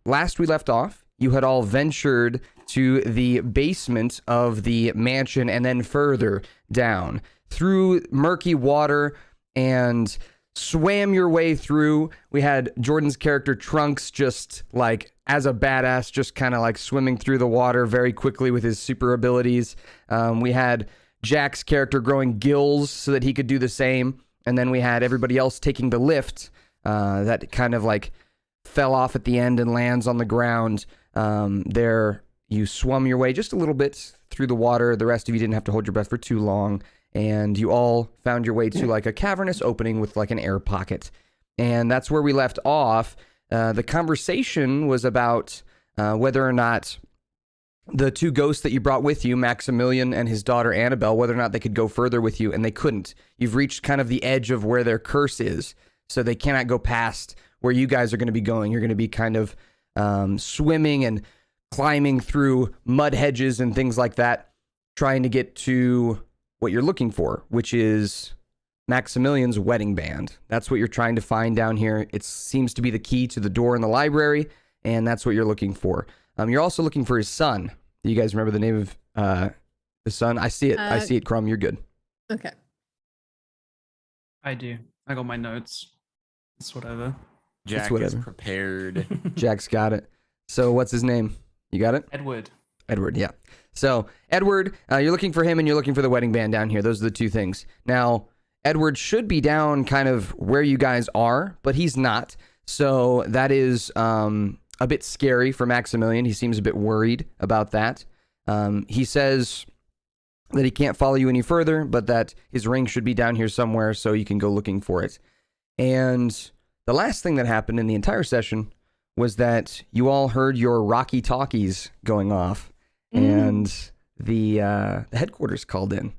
last we left off, you had all ventured to the basement of the mansion and then further down through murky water and swam your way through. We had Jordan's character Trunks just like as a badass, just kind of like swimming through the water very quickly with his super abilities. We had Jack's character growing gills so that he could do the same. And then we had everybody else taking the lift that kind of like fell off at the end and lands on the ground. There you swum your way just a little bit through the water. The rest of you didn't have to hold your breath for too long. And you all found your way to like a cavernous opening with like an air pocket. And that's where we left off. The conversation was about whether or not the two ghosts that you brought with you, Maximilian and his daughter Annabelle, whether or not they could go further with you, and they couldn't. You've reached kind of the edge of where their curse is, so they cannot go past where you guys are going to be going. You're going to be kind of swimming and climbing through mud hedges and things like that, trying to get to what you're looking for, which is Maximilian's wedding band. That's what you're trying to find down here. It seems to be the key to the door in the library, and that's what you're looking for. You're also looking for his son. Do you guys remember the name of the son? I see it. I see it, Crumb. You're good. Okay. I do. I got my notes. It's whatever. Jack is prepared. Jack's got it. So what's his name? You got it? Edward. Edward, yeah. So Edward, you're looking for him and you're looking for the wedding band down here. Those are the two things. Now, Edward should be down kind of where you guys are, but he's not. So that is a bit scary for Maximilian. He seems a bit worried about that. He says that he can't follow you any further, but that his ring should be down here somewhere so you can go looking for it. And the last thing that happened in the entire session was that you all heard your Rocky Talkies going off, and the headquarters called in,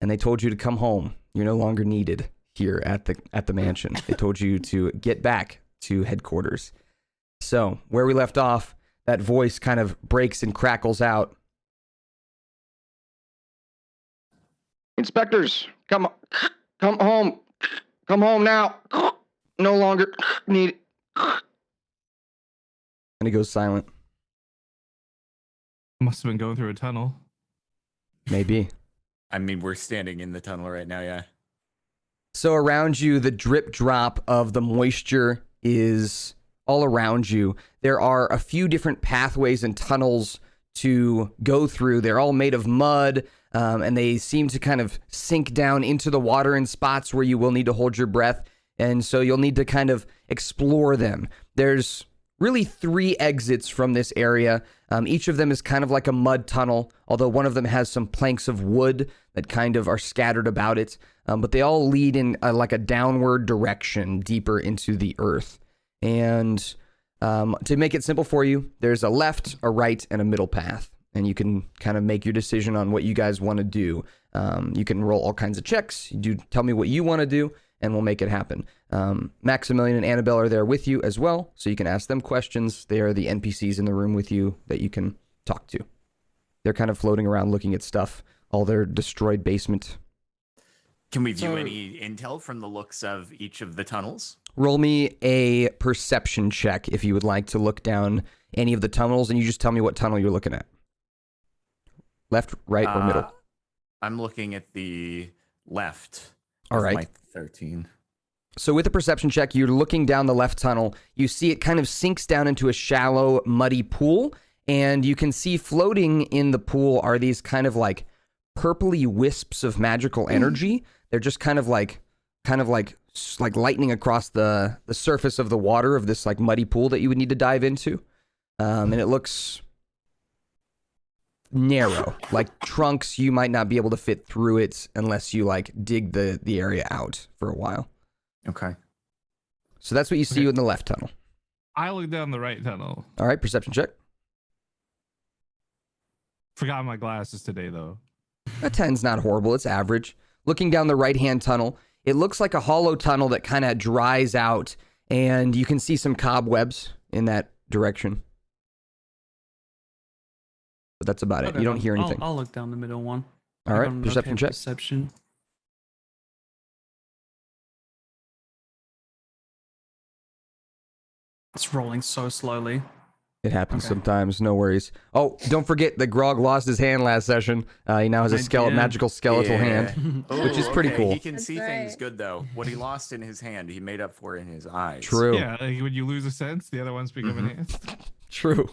and they told you to come home. You're no longer needed here at the mansion. They told you to get back to headquarters. So where we left off, that voice kind of breaks and crackles out. Inspectors, come home. Come home now. No longer needed. And he goes silent. Must have been going through a tunnel. Maybe. I mean, we're standing in the tunnel right now, yeah. So around you, the drip drop of the moisture is all around you. There are a few different pathways and tunnels to go through. They're all made of mud, and they seem to kind of sink down into the water in spots where you will need to hold your breath. And so you'll need to kind of explore them. There's really 3 exits from this area. Each of them is kind of like a mud tunnel, although one of them has some planks of wood that kind of are scattered about it. But they all lead in like a downward direction deeper into the earth. And to make it simple for you, there's a left, a right, and a middle path. And you can kind of make your decision on what you guys want to do. You can roll all kinds of checks. You tell me what you want to do, and we'll make it happen. Maximilian and Annabelle are there with you as well, so you can ask them questions. They are the NPCs in the room with you that you can talk to. They're kind of floating around looking at stuff, all their destroyed basement. Can we view any intel from the looks of each of the tunnels? Roll me a perception check if you would like to look down any of the tunnels, and you just tell me what tunnel you're looking at. Left, right, or middle? I'm looking at the left. All right. My 13. So with a perception check, you're looking down the left tunnel. You see it kind of sinks down into a shallow, muddy pool, and you can see floating in the pool are these kind of like purpley wisps of magical energy. They're just kind of like lightning across the surface of the water of this like muddy pool that you would need to dive into. And it looks narrow. Like Trunks, you might not be able to fit through it unless you like dig the area out for a while. Okay. So that's what you see in the left tunnel. I look down the right tunnel. All right, perception check. Forgot my glasses today, though. A 10's not horrible. It's average. Looking down the right-hand tunnel, it looks like a hollow tunnel that kind of dries out, and you can see some cobwebs in that direction. But that's about it. You don't hear anything. I'll look down the middle one. All right, perception check. Perception. It's rolling so slowly. It happens Okay. sometimes. No worries. Oh, don't forget that Grog lost his hand last session. He now has a I did. magical skeletal hand. Which is pretty cool. He can That's see things right. good though. What he lost in his hand, he made up for in his eyes. True. Yeah, like when you lose a sense, the other ones become enhanced. True.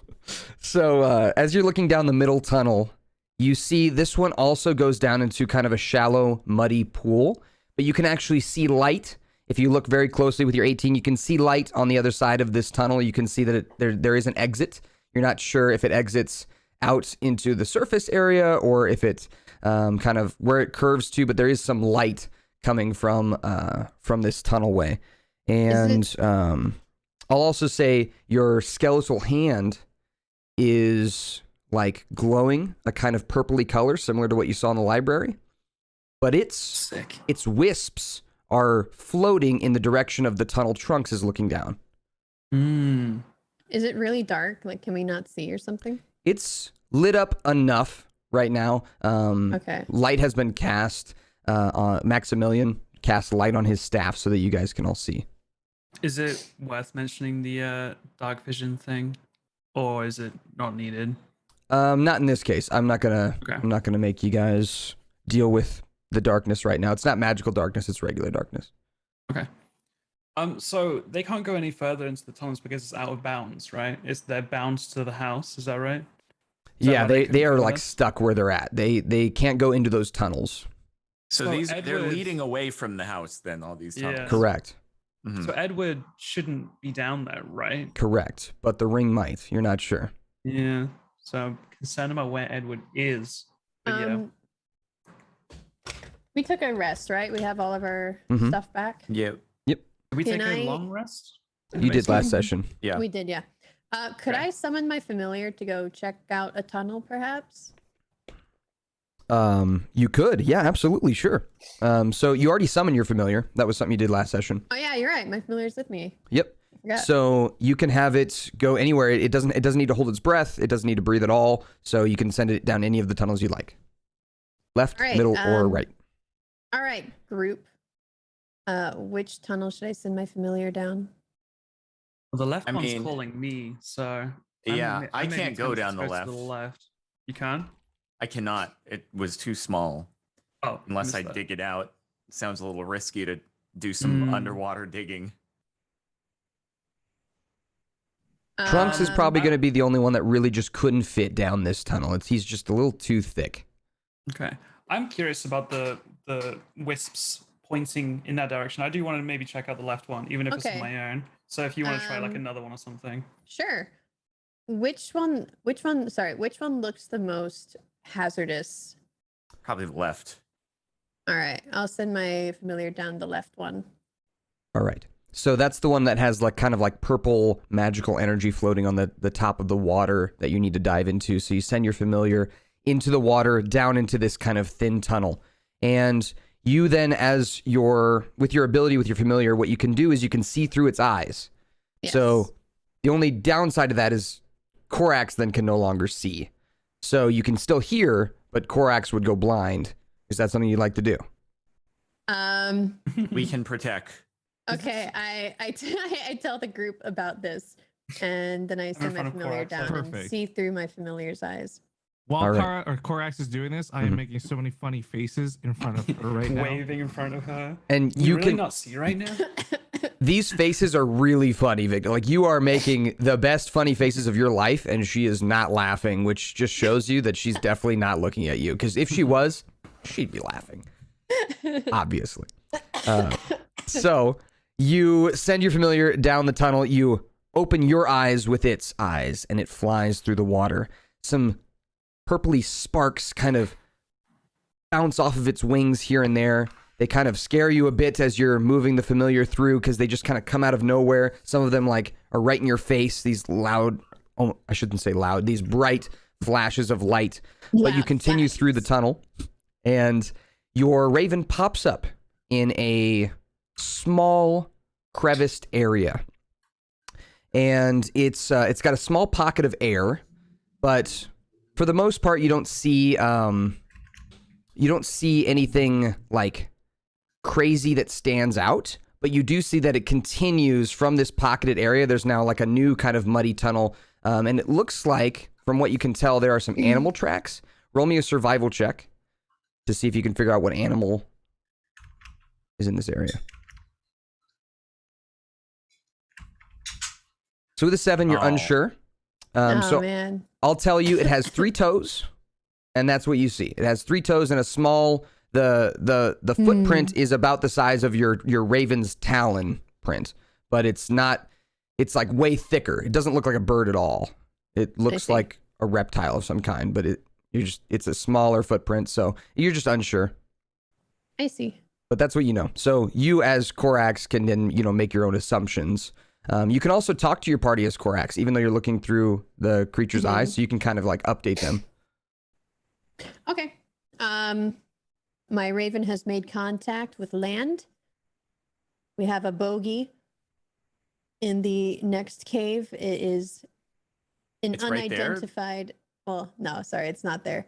So as you're looking down the middle tunnel, you see this one also goes down into kind of a shallow, muddy pool, but you can actually see light. If you look very closely with your 18, you can see light on the other side of this tunnel. You can see that there is an exit. You're not sure if it exits out into the surface area or if it kind of where it curves to, but there is some light coming from this tunnelway. And I'll also say your skeletal hand is like glowing a kind of purpley color, similar to what you saw in the library. But its wisps are floating in the direction of the tunnel Trunks is looking down. Is it really dark? Like, can we not see or something? It's lit up enough right now. Okay. Light has been cast. Maximilian cast light on his staff so that you guys can all see. Is it worth mentioning the dark vision thing, or is it not needed? Not in this case. I'm not gonna make you guys deal with the darkness right now. It's not magical darkness, it's regular darkness. Okay. So they can't go any further into the tunnels because it's out of bounds, right? They're bound to the house, is that right? Yeah, they couldn't are go like there? stuck where they're at. They can't go into those tunnels. So So they're Edward- leading away from the house then, all these tunnels. Yeah. Correct. Mhm. So Edward shouldn't be down there, right? Correct. But the ring might. You're not sure. Yeah. So I'm concerned about where Edward is. But yeah. We took a rest, right? We have all of our Mhm. stuff back. Yeah. Did we can take a I- long rest? You did last session. Yeah. We did, yeah. Could Okay. I summon my familiar to go check out a tunnel, perhaps? You could. Yeah, absolutely. Sure. So you already summoned your familiar. That was something you did last session. Oh yeah, you're right. My familiar's with me. Yep. I forgot. So you can have it go anywhere. It doesn't need to hold its breath. It doesn't need to breathe at all. So you can send it down any of the tunnels you like. Left, All right, middle, or right. All right, group. Which tunnel should I send my familiar down? Well, the left I one's mean- calling me, so Yeah, I may be can't go tempted down to the go to left. You can? I cannot. It was too small. Oh, Unless I missed that. dig it out. Sounds a little risky to do some Mm. underwater digging. Trunks is probably I- going to be the only one that really just couldn't fit down this tunnel. He's just a little too thick. Okay. I'm curious about the wisps pointing in that direction. I do want to maybe check out the left one, even if it's Okay. on my own. So if you want to try like Um, another one or something. Sure. Which one looks the most hazardous? Probably the left. All right, I'll send my familiar down the left one. All right. So that's the one that has like kind of like purple magical energy floating on the top of the water that you need to dive into. So you send your familiar into the water, down into this kind of thin tunnel. And you then, with your ability with your familiar, what you can do is you can see through its eyes. Yes. So the only downside of that is Korax then can no longer see. So you can still hear, but Korax would go blind. Is that something you'd like to do? We can protect. Okay, I tell the group about this, and then I send my front of familiar Korax. down and Perfect. see through my familiar's eyes. While All right. Korax is doing this, I am making so many funny faces in front of her right now. Waving in front of her. And Can you really can not see right now? These faces are really funny, Victor. Like, you are making the best funny faces of your life, and she is not laughing, which just shows you that she's definitely not looking at you. Because if she was, she'd be laughing. Obviously. So you send your familiar down the tunnel. You open your eyes with its eyes, and it flies through the water. Some purpley sparks kind of bounce off of its wings here and there. They kind of scare you a bit as you're moving the familiar through because they just kind of come out of nowhere. Some of them like are right in your face. These loud, oh, I shouldn't say loud, these bright flashes of light. But you Loud continue through the flashes. tunnel, and your raven pops up in a small creviced area. And it's got a small pocket of air, but for the most part, you don't see anything like crazy that stands out, but you do see that it continues from this pocketed area. There's now like a new kind of muddy tunnel And it looks like, from what you can tell, there are some animal tracks. Roll me a survival check to see if you can figure out what animal is in this area. So with a 7, you're unsure. So man. I'll tell you, it has 3 toes, and that's what you see. It has 3 toes and a small. The footprint is about the size of your raven's talon print, but it's not. It's like way thicker. It doesn't look like a bird at all. It looks like a reptile of some kind, but it's a smaller footprint, so you're just unsure. I see. But that's what you know. So you as Corax can then, make your own assumptions. You can also talk to your party as Corax, even though you're looking through the creature's eyes, so you can kind of like update them. Okay. My raven has made contact with land. We have a bogey in the next cave. It is an It's right there? unidentified. Well, no, sorry, it's not there.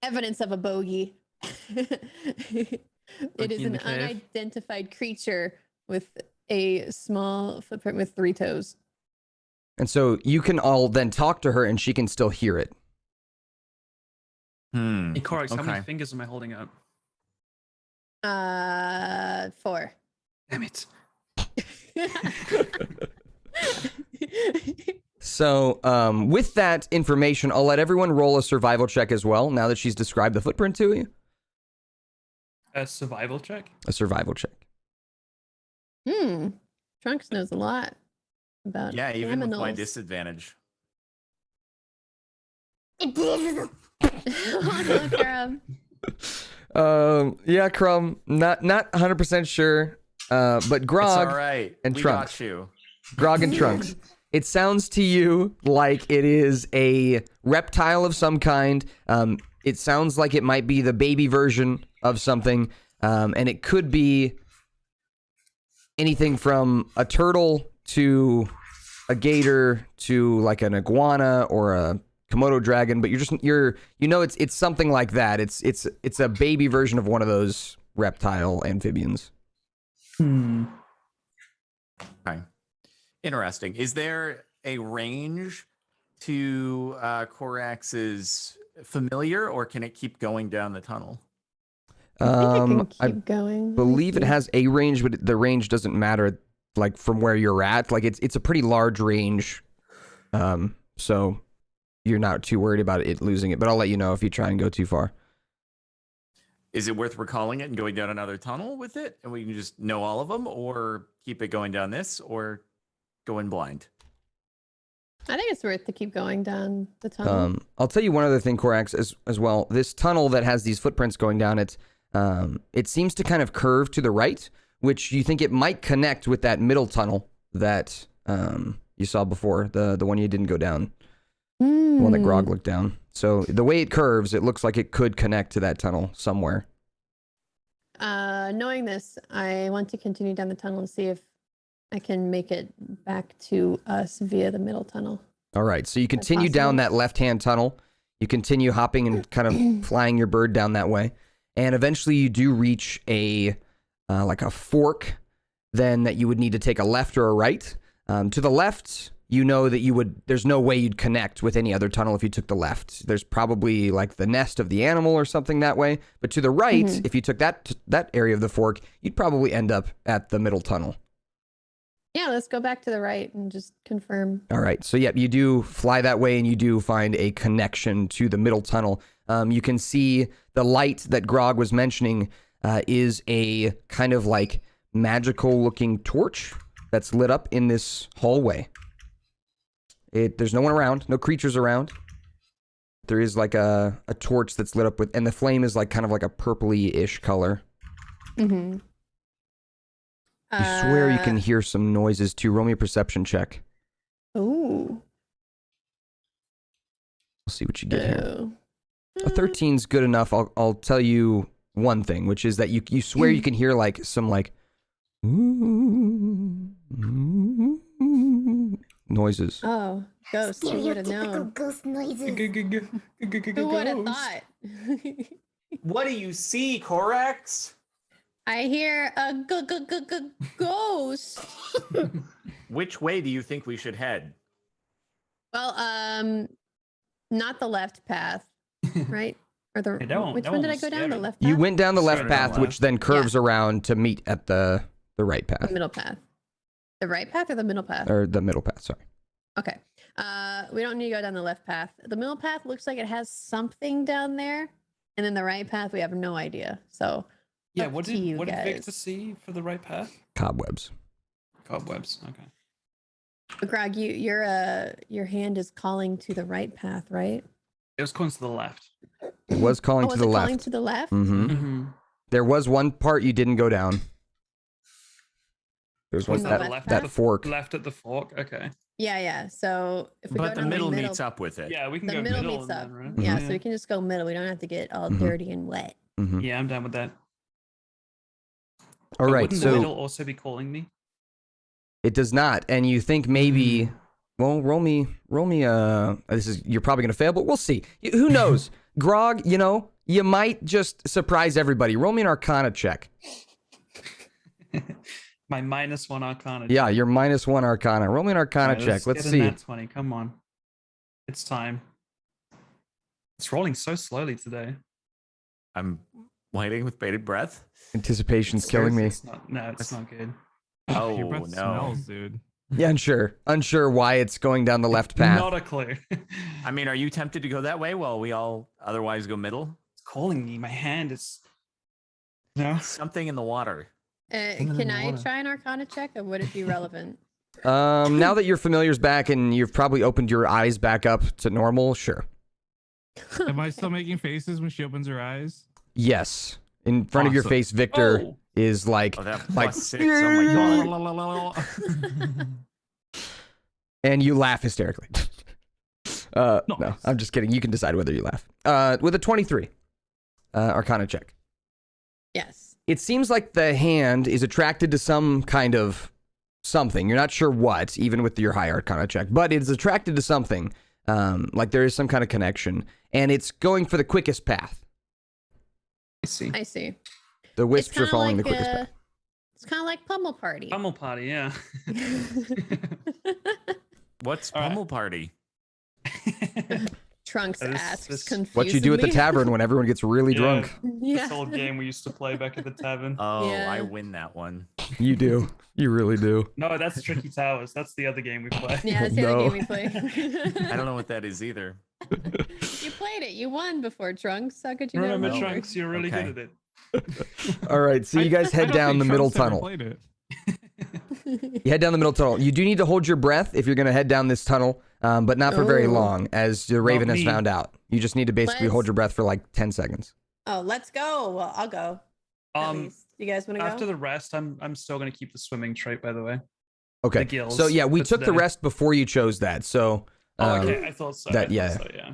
Evidence of a bogey. It is in an the cave? unidentified creature with a small footprint with 3 toes. And so you can all then talk to her and she can still hear it. Hey, Corax, how many Okay. fingers am I holding up? 4. Damn it. So with that information, I'll let everyone roll a survival check as well, now that she's described the footprint to you. A survival check? A survival check. Trunks knows a lot about Yeah, even with my aminals. disadvantage. Oh, Crumb. Yeah, Crumb, not 100% sure, but It's Grog all right. and We Trunks. got you. Grog and Trunks. It sounds to you like it is a reptile of some kind. It sounds like it might be the baby version of something, and it could be anything from a turtle to a gator to like an iguana or a Komodo dragon. But it's something like that. It's a baby version of one of those reptile amphibians. Hmm. Okay. Interesting. Is there a range to Corax's familiar, or can it keep going down the tunnel? I think I can keep going. Let me Believe it see. has a range, but the range doesn't matter like from where you're at. Like it's a pretty large range. So you're not too worried about it losing it, but I'll let you know if you try and go too far. Is it worth recalling it and going down another tunnel with it, and we can just know all of them, or keep it going down this, or go in blind? I think it's worth to keep going down the tunnel. I'll tell you one other thing, Corax, as well. This tunnel that has these footprints going down it seems to kind of curve to the right, which you think it might connect with that middle tunnel that you saw before, the one you didn't go down, the one that Grog looked down. So the way it curves, it looks like it could connect to that tunnel somewhere. Knowing this, I want to continue down the tunnel and see if I can make it back to us via the middle tunnel. All right, so you continue down that left-hand tunnel. You continue hopping and kind of flying your bird down that way. And eventually you do reach like a fork then that you would need to take a left or a right. To the left, you know that there's no way you'd connect with any other tunnel if you took the left. There's probably like the nest of the animal or something that way. But to the right, if you took that area of the fork, you'd probably end up at the middle tunnel. Yeah, let's go back to the right and just confirm. All right. So, yeah, you do fly that way and you do find a connection to the middle tunnel. You can see the light that Grog was mentioning is a kind of like magical looking torch that's lit up in this hallway. There's no one around, no creatures around. There is like a torch that's lit up with, and the flame is like kind of like a purpley-ish color. Mm-hmm. You swear you can hear some noises too. Roll me a perception check. Ooh. We'll see what you get here. A 13's good enough. I'll tell you one thing, which is that you swear you can hear like some like noises. Oh, ghost. Who would have known? Ghost noises. Who would have thought? What do you see, Corax? I hear a ghost. Which way do you think we should head? Well, not the left path, right? Or the Hey, that one- which that one one did I was go down? The scary. left path? You went down the left Straight down path, the which left. then curves around to meet at the right the path. middle path. The right path or the middle path? Or the middle path, sorry. Okay. We don't need to go down the left path. The middle path looks like it has something down there, and then the right path we have no idea. So Yeah, up what to did you Victor guys. see for the right path? Cobwebs. Cobwebs. Okay. But Grog, your hand is calling to the right path, right? It was calling to the left. It was calling Oh, to was the it left. calling to the left? Mm-hmm. Mm-hmm. There was one part you didn't go down. There's one Was it that, left left that path? fork. Left at the fork. Okay. Yeah. So if we But go the down middle the middle meets up with it. Yeah, we can the go middle middle meets and up. then, right? Yeah, Mm-hmm. so we can just go middle. We don't have to get all Mhm. dirty and wet. Mm-hmm. Yeah, I'm down with that. All But right, wouldn't so the middle also be calling me? it does not, and you think maybe. Well, roll me. You're probably gonna fail, but we'll see. Who knows? Grog, you might just surprise everybody. Roll me an Arcana check. My -1 Arcana. Yeah, you're -1 Arcana. Roll me an Arcana Alright, check. Let's get see. in that 20. Come on. It's time. It's rolling so slowly today. I'm waiting with bated breath. Anticipation's killing me. It's not, no, it's not good. Oh, Your breath no. smells, dude. Yeah, unsure why it's going down the left path. Not a clue. I mean, are you tempted to go that way while we all otherwise go middle? It's calling me. My hand is. No. Something in the water. in Can the I water. try an Arcana check, or would it be relevant? Now that your familiar's back and you've probably opened your eyes back up to normal, sure. Am I still making faces when she opens her eyes? Yes. In front of your Awesome. face, Victor Oh. is like, Oh, that like, +6. Oh my god. and you laugh hysterically. No, Nice. I'm just kidding. You can decide whether you laugh. With a 23, Arcana check. Yes. It seems like the hand is attracted to some kind of something. You're not sure what, even with your high Arcana check, but it's attracted to something. Like there is some kind of connection, and it's going for the quickest path. I see. I see. The wisps are kinda following like, the quickest path. It's kind of like Pummel Party. Pummel party, yeah. What's All right. Pummel Party? Trunks This- asks this- confusedly. What you do at the tavern when everyone gets really Yeah. drunk. This Yeah. old game we used to play back at the tavern. Oh, Yeah. I win that one. You do. You really do. No, that's Tricky Towers. That's the other game we play. Yeah, that's the No. other game we play. I don't know what that is either. You played it. You won before, Trunks. How could you not Remember, remember? Trunks? You're really Okay. good at it. All right, so you guys I head don't down think the middle Trunks ever tunnel. played it. You head down the middle tunnel. You do need to hold your breath if you're going to head down this tunnel, but not for very Ooh. long, as the Raven has me. found out. You just need to basically hold Let's- your breath for like 10 seconds. Oh, let's go. Well, I'll go. At least. You guys want to After go? the rest, I'm still gonna keep the swimming trait, by the way. Okay. The gills So yeah, we for took the today. rest before you chose that. So Okay, I thought so. that- I yeah. thought so, yeah.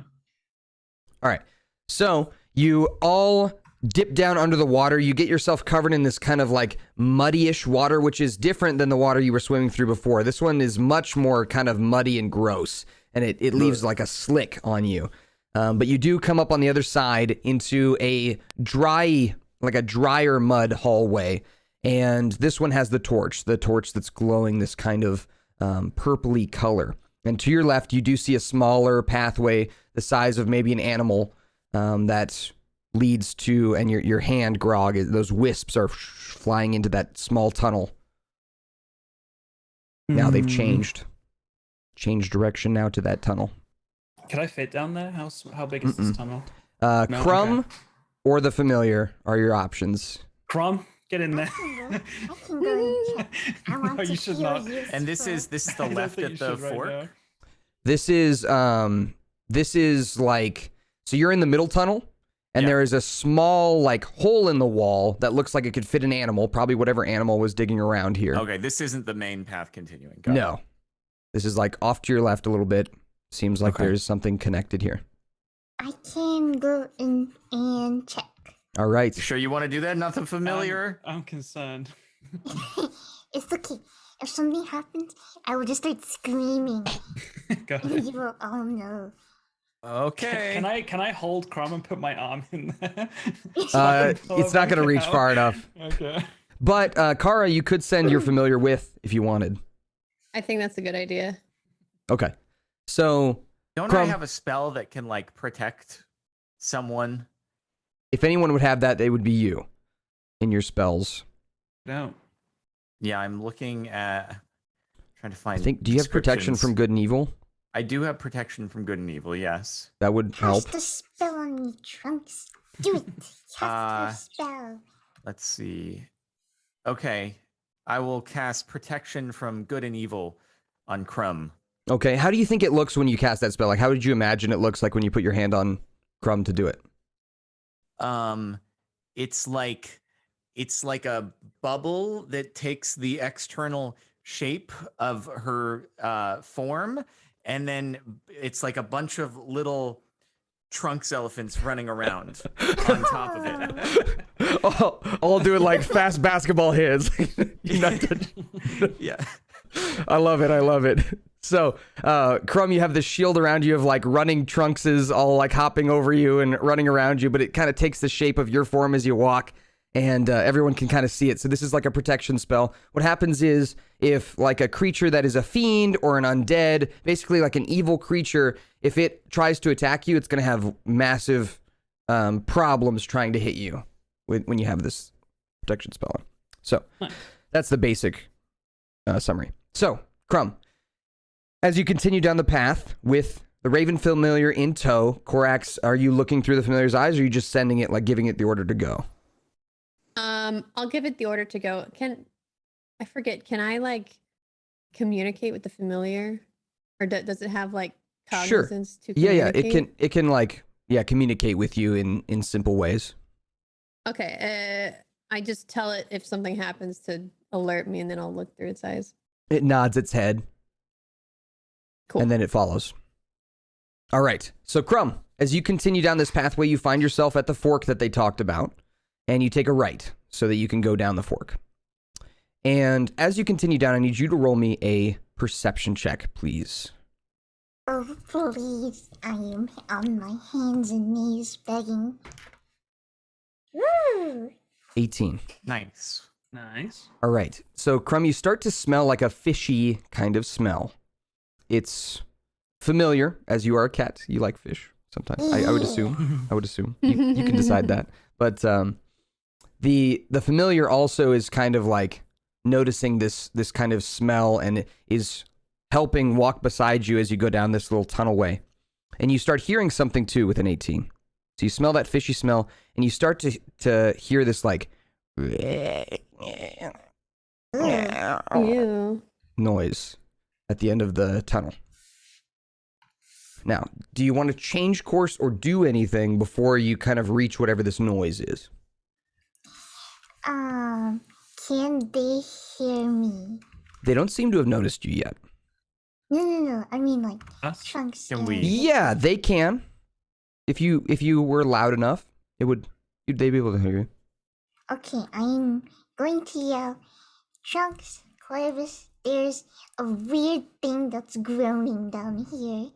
all right. So you all dip down under the water. You get yourself covered in this kind of like muddy-ish water, which is different than the water you were swimming through before. This one is much more kind of muddy and gross, and it leaves like a slick on you. But you do come up on the other side into a drier mud hallway. And this one has the torch that's glowing this kind of purpley color. And to your left, you do see a smaller pathway the size of maybe an animal that leads to, and your hand, Grog, those wisps are flying into that small tunnel. Now they've changed direction now to that tunnel. Can I fit down there? How big is this tunnel? No? Crumb Okay. or the familiar are your options. Crumb, get in there. I can go and check. I want No, to you should feel not. useful. And this is the I don't left think at you the should right fork. now. This is like, so you're in the middle tunnel, and Yeah. there is a small like hole in the wall that looks like it could fit an animal, probably whatever animal was digging around here. Okay, this isn't the main path continuing. Got it. No, this is like off to your left a little bit. Seems like Okay. there's something connected here. I can go in and check. All right. You sure you want to do that? Nothing familiar? I'm concerned. It's okay. If something happens, I will just start screaming. Go And ahead. you will all know. Okay. Can I hold Crumb and put my arm in there? So I can pull It's it not going to back reach out? far enough. Okay. But Kara, you could send your familiar with if you wanted. I think that's a good idea. Okay. So, Don't Crumb, I have a spell that can like protect someone? if anyone would have that, they would be you in your spells. No. Yeah, I'm looking at trying to find. Do you have protection from descriptions. good and evil? I do have protection from good and evil. Yes. That would help. Cast a spell on me, Trunks. Do it. Cast a spell. Let's see. Okay, I will cast protection from good and evil on Crumb. Okay, how do you think it looks when you cast that spell? Like, how did you imagine it looks like when you put your hand on Crumb to do it? It's like a bubble that takes the external shape of her form, and then it's like a bunch of little Trunks elephants running around on top of it. All doing like fast basketball hits. Yeah. I love it. I love it. So, Crumb, you have this shield around you of like running Trunkses all like hopping over you and running around you, but it kind of takes the shape of your form as you walk, and everyone can kind of see it. So this is like a protection spell. What happens is if like a creature that is a fiend or an undead, basically like an evil creature, if it tries to attack you, it's going to have massive problems trying to hit you when you have this protection spell on. So that's the basic summary. So, Crumb, as you continue down the path with the Raven Familiar in tow, Corax, are you looking through the Familiar's eyes, or are you just sending it, like giving it the order to go? I'll give it the order to go. I forget, can I like communicate with the Familiar? Or does it have like cognizance to communicate? Yeah, it can like, communicate with you in simple ways. Okay, I just tell it if something happens to alert me, and then I'll look through its eyes. It nods its head. Cool. And then it follows. All right. So, Crumb, as you continue down this pathway, you find yourself at the fork that they talked about, and you take a right so that you can go down the fork. And as you continue down, I need you to roll me a perception check, please. Oh, please. I am on my hands and knees begging. Woo! 18. Nice. Nice. All right. So, Crumb, you start to smell like a fishy kind of smell. It's familiar, as you are a cat. You like fish sometimes. I would assume. I would assume. You can decide that. But the familiar also is kind of like noticing this kind of smell and is helping walk beside you as you go down this little tunnel way. And you start hearing something too with an 18. So you smell that fishy smell, and you start to hear this like Ew. noise at the end of the tunnel. Now, do you want to change course or do anything before you kind of reach whatever this noise is? Can they hear me? They don't seem to have noticed you yet. No. I mean, like, Us? Trunks. Can we- Yeah, they can. If you were loud enough, they'd be able to hear you. Okay, I'm going to yell, Trunks, Corvus, there's a weird thing that's groaning down here.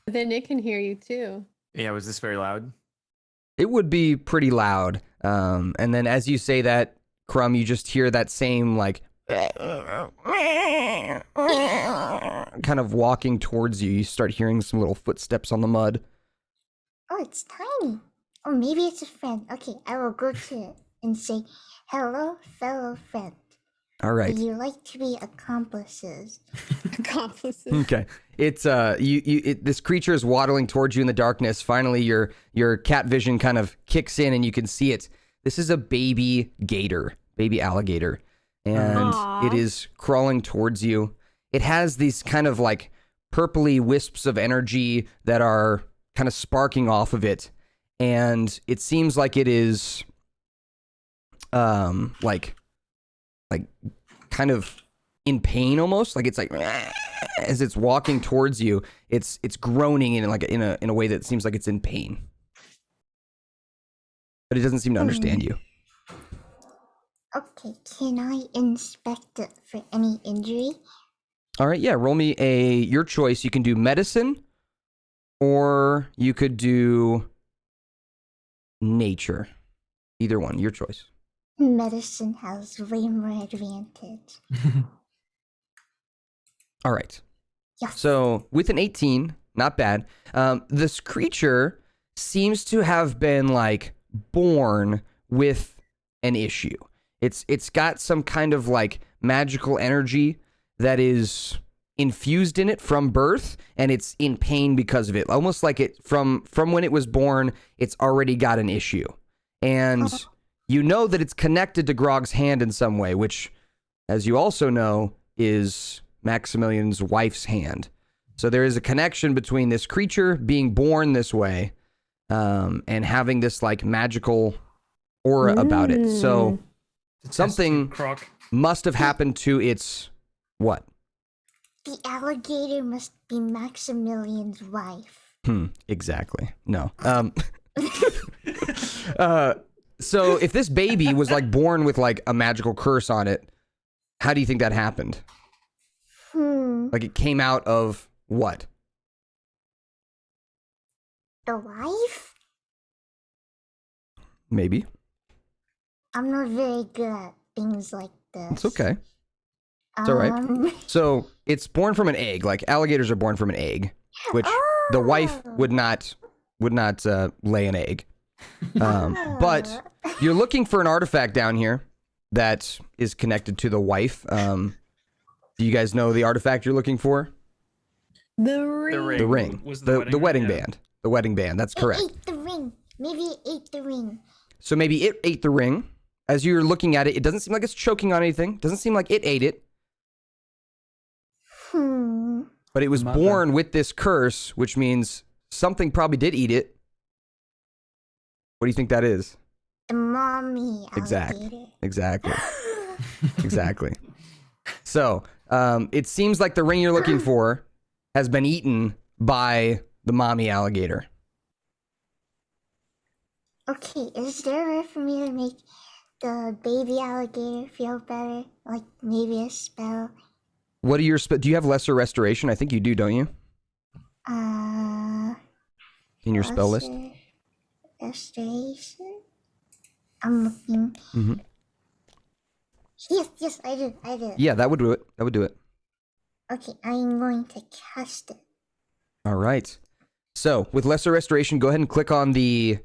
Then it can hear you too. Yeah, was this very loud? It would be pretty loud. And then as you say that, Crumb, you just hear that same like kind of walking towards you. You start hearing some little footsteps on the mud. Oh, it's tiny. Oh, maybe it's a friend. Okay, I will go to it and say, hello, fellow friend. All right. Would you like to be accomplices? Accomplices. Okay. It's this creature is waddling towards you in the darkness. Finally, your cat vision kind of kicks in and you can see it. This is a baby gator, baby alligator, and Aww. it is crawling towards you. It has these kind of like purpley wisps of energy that are kind of sparking off of it, and it seems like it is like kind of in pain almost, like it's like as it's walking towards you, it's groaning in like in a way that seems like it's in pain, but it doesn't seem to understand you. Okay, can I inspect it for any injury? All right, yeah, roll me your choice. You can do medicine, or you could do nature. Either one, your choice. Medicine has way more advantage. All right. Yes. So with an 18, not bad. This creature seems to have been like born with an issue. It's got some kind of like magical energy that is infused in it from birth, and it's in pain because of it. Almost like it from when it was born, it's already got an issue. And you know that it's connected to Grog's hand in some way, which, as you also know, is Maximilian's wife's hand. So there is a connection between this creature being born this way and having this like magical aura about it. So something Croc. must have happened to its what? The alligator must be Maximilian's wife. Exactly. No. So if this baby was like born with like a magical curse on it, how do you think that happened? Like it came out of what? The wife? Maybe. I'm not very good at things like this. It's okay. It's all right. So it's born from an egg. Like alligators are born from an egg, which the wife would not lay an egg. But you're looking for an artifact down here that is connected to the wife. Do you guys know the artifact you're looking for? The ring. The ring. Was The wedding ring? Yeah. band. The wedding band. That's correct. It ate the ring. Maybe it ate the ring. So maybe it ate the ring. As you're looking at it, it doesn't seem like it's choking on anything. Doesn't seem like it ate it. But it was Mother. born with this curse, which means something probably did eat it. What do you think that is? The mommy Exactly. alligator. Exactly. So, it seems like the ring you're looking for has been eaten by the mommy alligator. Okay, is there a way for me to make the baby alligator feel better? Like maybe a spell? What are your do you have lesser restoration? I think you do, don't you? In your spell list? Restoration? I'm looking. Yes, I do. Yeah, that would do it. Okay, I'm going to cast it. All right. So, with lesser restoration, go ahead and click on the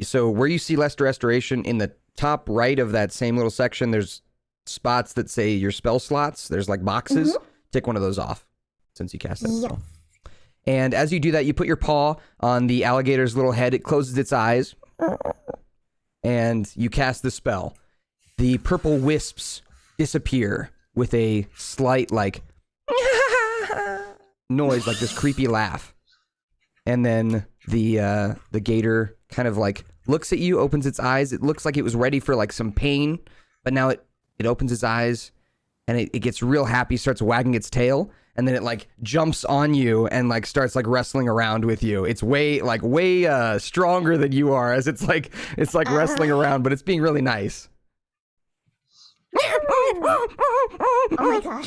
so where you see lesser restoration in the top right of that same little section, there's spots that say your spell slots. There's like boxes. Tick one of those off since you cast that spell. And as you do that, you put your paw on the alligator's little head. It closes its eyes. And you cast the spell. The purple wisps disappear with a slight like noise, like this creepy laugh. And then the gator kind of like looks at you, opens its eyes. It looks like it was ready for like some pain, but now it opens its eyes and it gets real happy, starts wagging its tail, and then it like jumps on you and like starts like wrestling around with you. It's way stronger than you are, as it's like wrestling around, but it's being really nice. Oh my god.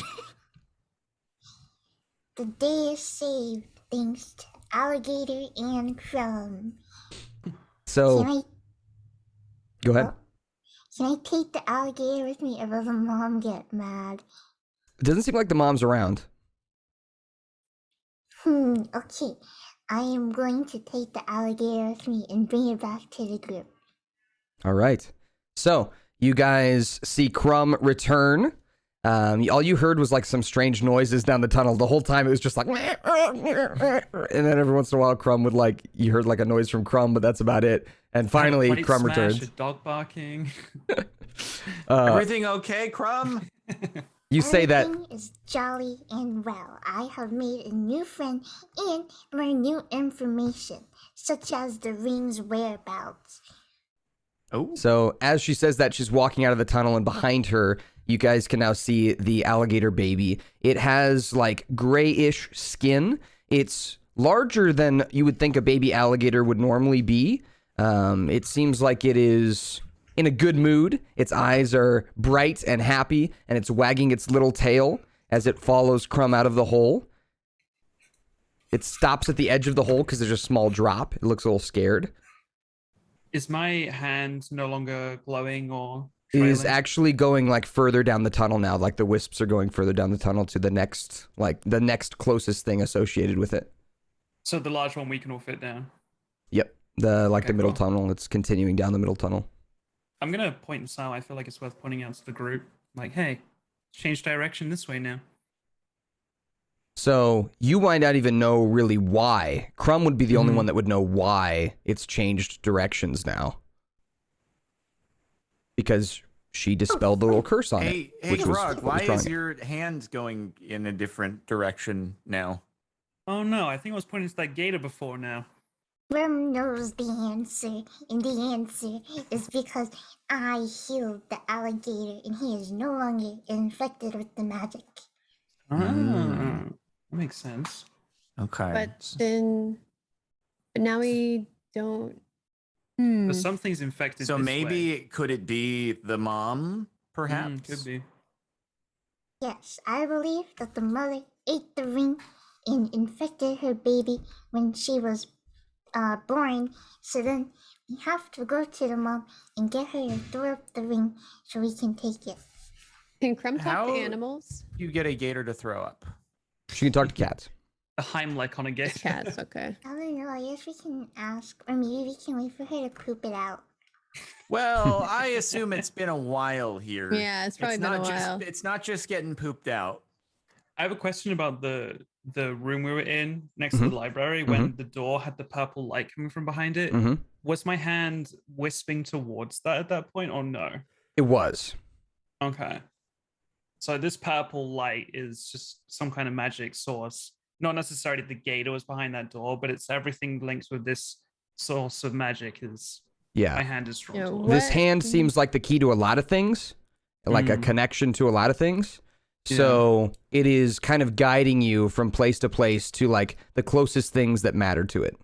The day is saved thanks to Alligator and Crumb. So Can I go ahead. Can I take the alligator with me, or will the mom get mad? It doesn't seem like the mom's around. Okay. I am going to take the alligator with me and bring it back to the group. All right. So you guys see Crumb return. All you heard was like some strange noises down the tunnel. The whole time it was just like, and then every once in a while Crumb would like, you heard like a noise from Crumb, but that's about it. And finally Plate Crumb smash, returns. a dog barking. Everything okay, Crumb? You say that. Everything is jolly and well. I have made a new friend and learned new information, such as the ring's whereabouts. Oh. So as she says that, she's walking out of the tunnel, and behind her, you guys can now see the alligator baby. It has like grayish skin. It's larger than you would think a baby alligator would normally be. It seems like it is in a good mood. Its eyes are bright and happy, and it's wagging its little tail as it follows Crumb out of the hole. It stops at the edge of the hole because there's a small drop. It looks a little scared. Is my hand no longer glowing or It is trailing? actually going like further down the tunnel now. Like the wisps are going further down the tunnel to the next closest thing associated with it. So the large one we can all fit down. Yep. The Okay, middle cool. tunnel. It's continuing down the middle tunnel. I'm gonna point this out. I feel like it's worth pointing out to the group. Like, hey, change direction this way now. So you might not even know really why. Crumb would be the only one that would know why it's changed directions now. Because she dispelled the little curse on Hey, it. hey, Which was Grog, what why was drawing is it. your hand going in a different direction now? Oh no, I think I was pointing to that gator before now. Worm knows the answer, and the answer is because I healed the alligator, and he is no longer infected with the magic. Ah, Mm. that makes sense. Okay. But now we don't. But something's infected. So this maybe way. could it be the mom, perhaps? Could be. Yes, I believe that the mother ate the ring and infected her baby when she was born. So then we have to go to the mom and get her to throw up the ring so we can take it. Can Crumb talk How- to animals? You get a gator to throw up. She can talk to cats. A Heimlich on a gator. Cats, okay. I don't know, I guess we can ask, or maybe we can wait for her to poop it out. Well, I assume it's been a while here. Yeah, it's probably been a not while. It's not just getting pooped out. I have a question about the room we were in next to the library when the door had the purple light coming from behind it. Was my hand wisping towards that at that point or no? It was. Okay. So this purple light is just some kind of magic source. Not necessarily the gator was behind that door, but it's everything linked with this source of magic is my Yeah. hand is drawn Yeah, towards. This What- hand seems like the key to a lot of things. Like a connection to a lot of things. So it is kind of guiding you from place to place to like the closest things that matter to it.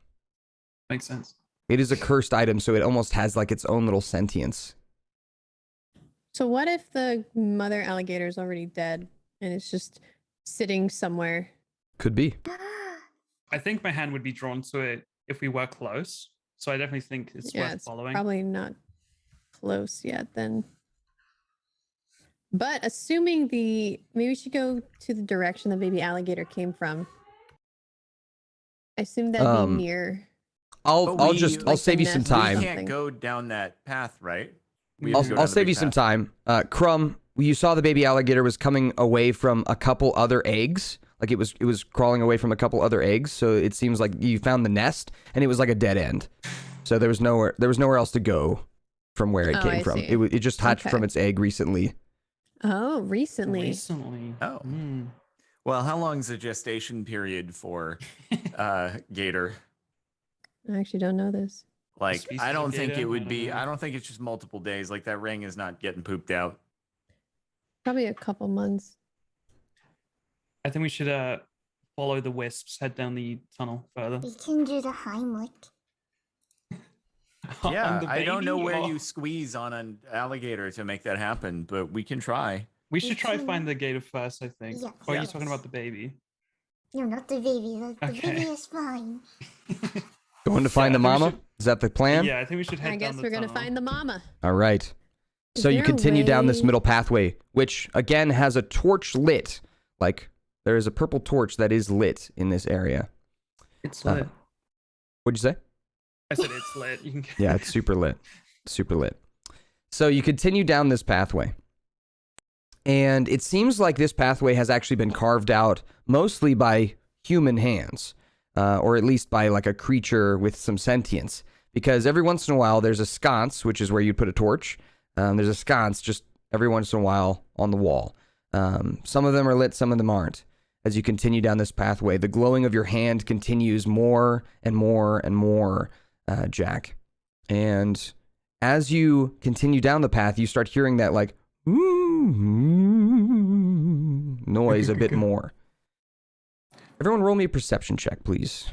Makes sense. It is a cursed item, so it almost has like its own little sentience. So what if the mother alligator is already dead and it's just sitting somewhere? Could be. I think my hand would be drawn to it if we were close. So I definitely think it's Yeah, worth it's following. probably not close yet then. But assuming maybe we should go to the direction the baby alligator came from. I assume that'd be near. But I'll like save the you some nest or We time. something. can't go down that path, right? We have to go I'll down the save big you some path. time. Crumb, you saw the baby alligator was coming away from a couple other eggs. Like it was crawling away from a couple other eggs. So it seems like you found the nest, and it was like a dead end. So there was nowhere else to go from where it Oh, came I from. see. It just hatched Okay. from its egg recently. Oh, recently. Recently. Oh. Well, how long's the gestation period for gator? I actually don't know this. Like, species I of don't think gator? it I would don't be. know. I don't think it's just multiple days. Like that ring is not getting pooped out. Probably a couple months. I think we should follow the wisps, head down the tunnel further. We can do the Heimlich. Yeah, On the I don't know baby, where or- you squeeze on an alligator to make that happen, but we can try. We should try can- find the gator first, I think. Yes, Or are you yes. talking about the baby? No, not the baby. The Okay. baby is fine. Going to find I the think we mama? should- Is that the plan? Yeah, I think we should head I down guess the we're gonna tunnel. find the mama. All right. Is So you there a continue down this way- middle pathway, which again has a torch lit. Like there is a purple torch that is lit in this area. It's lit. What'd you say? I said it's lit. You can... Yeah, it's super lit. Super lit. So you continue down this pathway. And it seems like this pathway has actually been carved out mostly by human hands, or at least by like a creature with some sentience. Because every once in a while there's a sconce, which is where you put a torch. There's a sconce just every once in a while on the wall. Some of them are lit, some of them aren't. As you continue down this pathway, the glowing of your hand continues more and more and more, Jack. And as you continue down the path, you start hearing that like noise a bit more. Everyone roll me a perception check, please.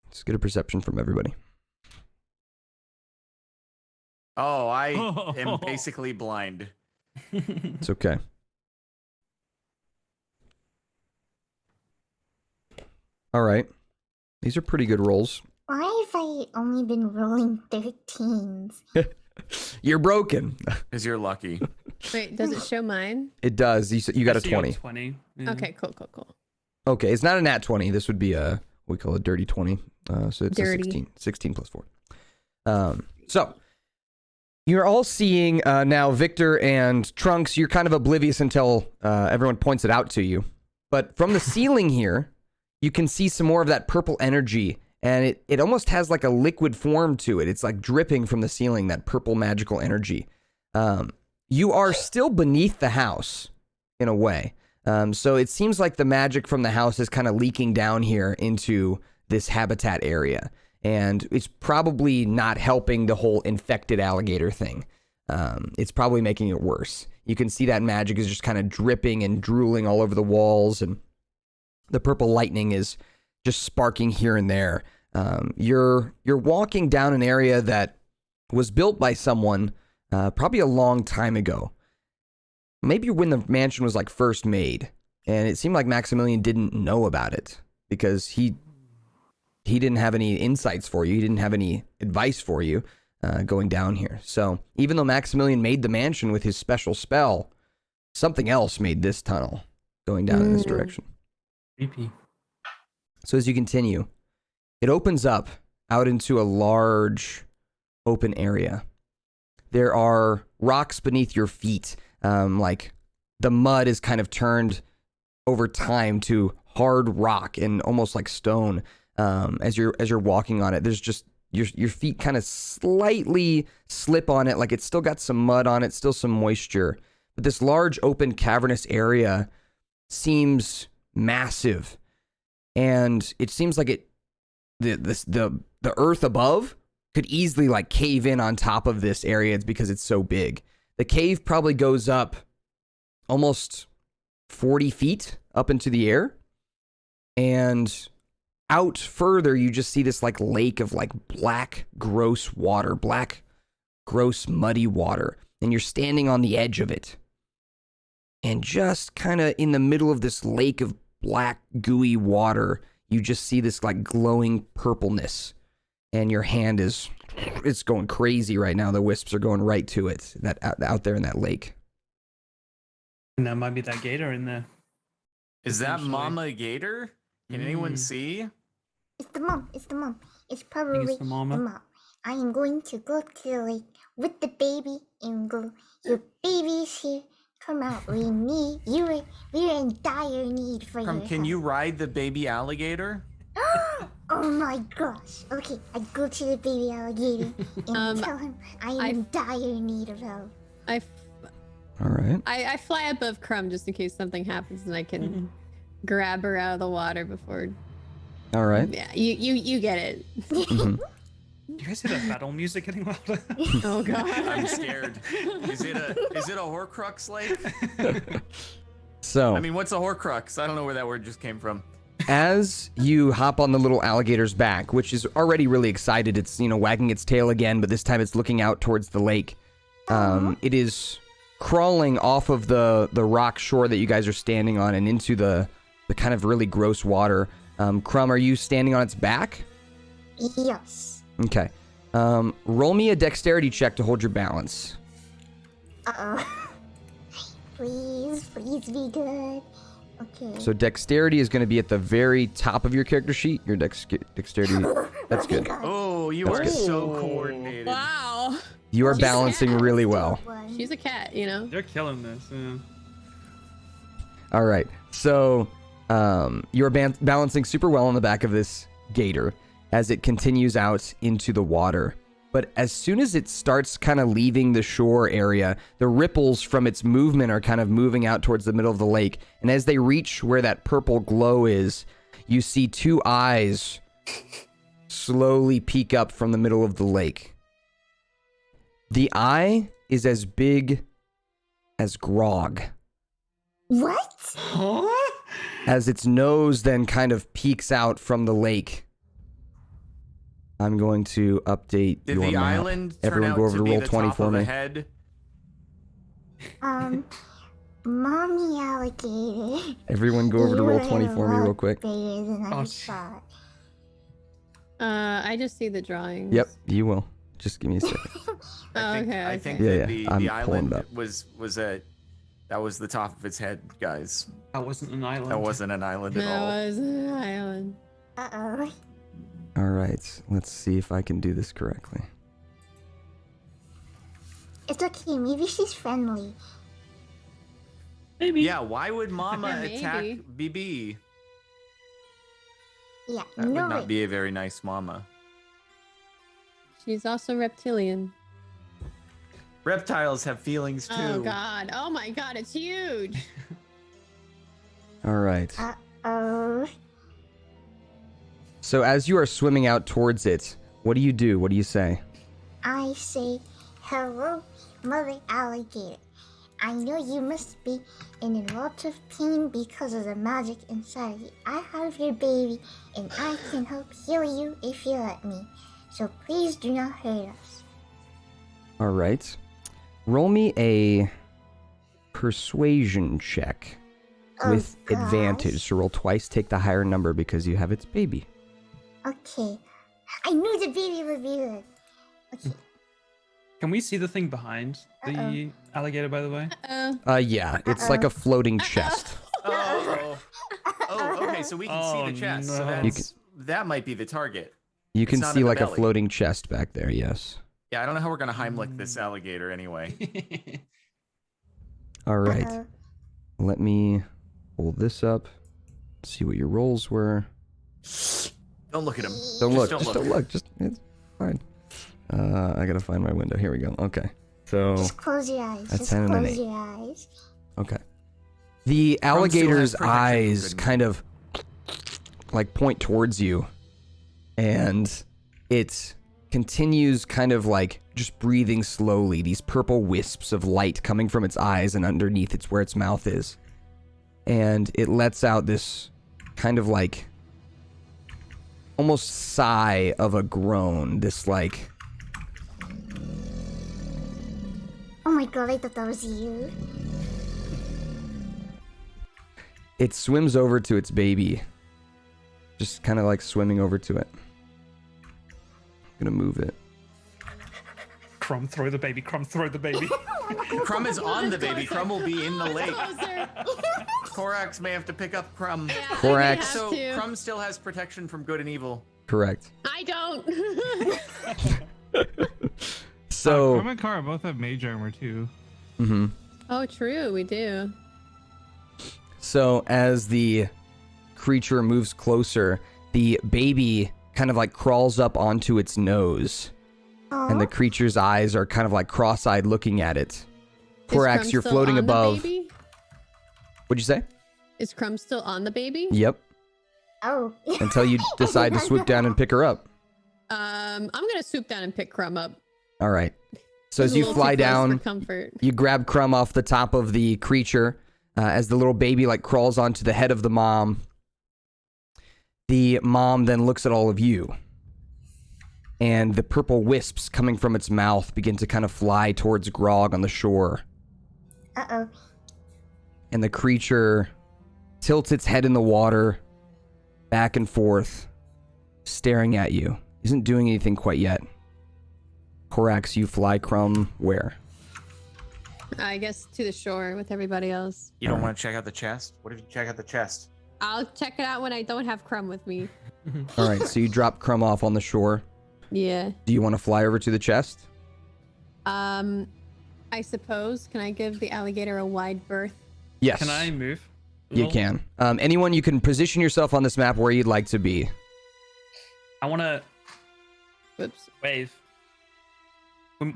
Let's get a perception from everybody. Oh, I am basically blind. It's okay. All right. These are pretty good rolls. Why have I only been rolling 13s? You're broken. Because you're lucky. Wait, does it show mine? It does. You got I a see your 20. 20. Yeah. Okay, cool. Okay, it's not a nat 20. This would be a, we call it dirty 20. So it's Dirty. a 16. 16 plus 4. So you're all seeing now Victor and Trunks. You're kind of oblivious until everyone points it out to you. But from the ceiling here, you can see some more of that purple energy. And it almost has like a liquid form to it. It's like dripping from the ceiling, that purple magical energy. You are still beneath the house in a way. So it seems like the magic from the house is kind of leaking down here into this habitat area. And it's probably not helping the whole infected alligator thing. It's probably making it worse. You can see that magic is just kind of dripping and drooling all over the walls. And the purple lightning is just sparking here and there. You're walking down an area that was built by someone probably a long time ago. Maybe when the mansion was like first made, and it seemed like Maximilian didn't know about it because he didn't have any insights for you. He didn't have any advice for you going down here. So even though Maximilian made the mansion with his special spell, something else made this tunnel going down in this direction. Creepy. So as you continue, it opens up out into a large open area. There are rocks beneath your feet. Like the mud is kind of turned over time to hard rock and almost like stone. As you're walking on it, there's just your feet kind of slightly slip on it, like it's still got some mud on it, still some moisture. But this large open cavernous area seems massive, and it seems like the earth above could easily like cave in on top of this area. It's because it's so big. The cave probably goes up almost 40 feet up into the air, and out further, you just see this like lake of like black, gross water, black, gross, muddy water. And you're standing on the edge of it. And just kind of in the middle of this lake of black, gooey water, you just see this like glowing purpleness. And your hand it's going crazy right now. The wisps are going right to it, that out there in that lake. And that might be that gator in there. Is that Potentially. Mama Gator? Can anyone see? It's the mom. It's the mom. It's I think probably it's the mama. I am going to go to the lake with the baby and go. Your baby's here. Come out. We need you. We're in dire need for your Can help. you ride the baby alligator? Oh my gosh. Okay, I go to the baby alligator and tell him I am in dire need of help. All right. I fly above Crumb just in case something happens and I can grab her out of the water before. All right. Yeah, you get it. Mhm. You guys hear that battle music getting louder? Oh god. I'm scared. Is it a Horcrux lake? So I mean, what's a Horcrux? I don't know where that word just came from. as you hop on the little alligator's back, which is already really excited, it's, wagging its tail again, but this time it's looking out towards the lake. It is crawling off of the rock shore that you guys are standing on and into the kind of really gross water. Crumb, are you standing on its back? Yes. Okay. Roll me a dexterity check to hold your balance. Uh-oh. Please be good. Okay. So dexterity is going to be at the very top of your character sheet. Your dexterity, that's good. Oh, you That's are good. so coordinated. Wow. You are She's balancing sad. really well. She's a cat, you know. They're killing this. Yeah. All right. So you're balancing super well on the back of this gator as it continues out into the water. But as soon as it starts kind of leaving the shore area, the ripples from its movement are kind of moving out towards the middle of the lake. And as they reach where that purple glow is, you see two eyes slowly peek up from the middle of the lake. The eye is as big as Grog. What? Huh? As its nose then kind of peeks out from the lake. I'm going to update Did your the map. island turn Everyone out go over to to be roll the 20 top for of a me. head? Mommy alligator. Everyone go over to You roll are 20 for me a real lot quick. bigger than I Oh, thought. I just see the drawings. Yep, you will. Just give me a second. I think Yeah, that yeah, the I'm pulling it island up. that was the top of its head, guys. That wasn't an island. That wasn't an island at all. That was an island. Uh-oh. All right, let's see if I can do this correctly. It's okay. Maybe she's friendly. Maybe. Yeah, why would Mama Maybe. attack BB? Yeah, That no would not way. be a very nice Mama. She's also reptilian. Reptiles have feelings too. Oh god. Oh my god, it's huge. All right. Uh-oh. So as you are swimming out towards it, what do you do? What do you say? I say, hello, Mother Alligator. I know you must be in a lot of pain because of the magic inside you. I have your baby, and I can help heal you if you let me. So please do not hurt us. All right. Roll me a persuasion check Oh, with gosh. advantage. So roll twice, take the higher number because you have its baby. Okay. I knew the baby would be good. Okay. Can we see the thing behind the Uh-oh. alligator, by the way? Yeah, it's like a floating chest. Oh. Oh, okay, so we can see the chest. So no. that might be the target. You can not see in the like a belly. floating chest back there, yes. Yeah, I don't know how we're gonna Heimlich this alligator anyway. All right. Uh-oh. Let me pull this up, see what your rolls were. Don't look at him. Don't look, Don't just don't look, just, it's fine. I gotta find my window. Here we go. Okay. So, Just close your eyes. That's Just 10 and an close 8. your eyes. okay. The still has alligator's protection from eyes goodness. kind of like point towards you, and it continues kind of like just breathing slowly, these purple wisps of light coming from its eyes and underneath it's where its mouth is. And it lets out this kind of like almost sigh of a groan, this like, Oh my god, I thought that was you. it swims over to its baby. Just kind of like swimming over to it. I'm gonna move it. Crumb, throw the baby. Crumb, throw the baby. Crumb is on the baby. Crumb will be in the lake. Closer. Korax may have to pick up Crumb. Yeah, I Korax. may have So to. Crumb still has protection from good and evil. Correct. I don't. So, Crumb and Kara both have mage armor too. mhm. Oh, true. We do. So as the creature moves closer, the baby kind of like crawls up onto its nose, and the creature's eyes are kind of like cross-eyed looking at it. Is Korax, Crumb you're still floating on the above. baby? What'd you say? Is Crumb still on the baby? Yep. Oh. Until you decide to swoop down and pick her up. I'm gonna swoop down and pick Crumb up. All right. So He's as a you little fly too close down, for comfort. you grab Crumb off the top of the creature as the little baby like crawls onto the head of the mom. The mom then looks at all of you, and the purple wisps coming from its mouth begin to kind of fly towards Grog on the shore. Uh-oh. And the creature tilts its head in the water, back and forth, staring at you. Isn't doing anything quite yet. Korax, you fly Crumb where? I guess to the shore with everybody else. You don't want to check out the chest? What if you check out the chest? I'll check it out when I don't have Crumb with me. All right, so you drop Crumb off on the shore. Yeah. Do you want to fly over to the chest? I suppose. Can I give the alligator a wide berth? Yes. Can I move? You can. Anyone, you can position yourself on this map where you'd like to be. I want to Whoops. wave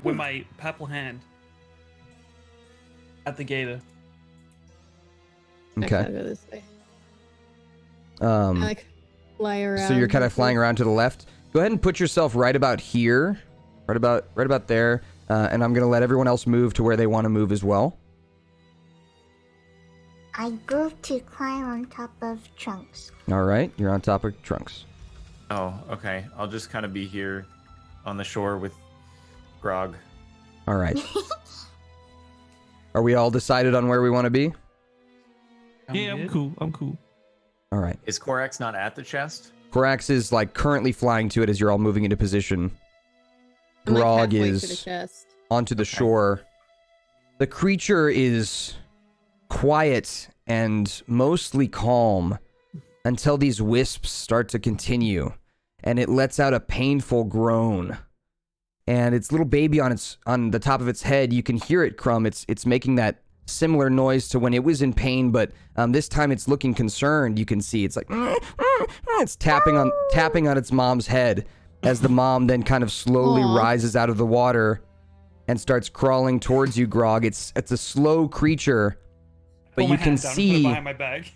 with my purple hand at the gator. Actually, I'll Okay. go this way. I like fly around. So you're kind of flying around to the left. Go ahead and put yourself right about here, right about there, and I'm gonna let everyone else move to where they want to move as well. I go to climb on top of Trunks. All right, you're on top of Trunks. Oh, okay. I'll just kind of be here on the shore with Grog. All right. Are we all decided on where we want to be? Yeah, I'm cool. I'm cool. All right. Is Korax not at the chest? Korax is like currently flying to it as you're all moving into position. I'm like Grog halfway to the is chest. onto the shore. The creature is quiet and mostly calm until these wisps start to continue, and it lets out a painful groan. And its little baby on the top of its head, you can hear it, Crumb. It's making that similar noise to when it was in pain, but this time it's looking concerned. You can see it's like it's tapping on its mom's head as the mom then kind of slowly rises out of the water and starts crawling towards you, Grog. It's a slow creature, but you can see. Put it behind my back.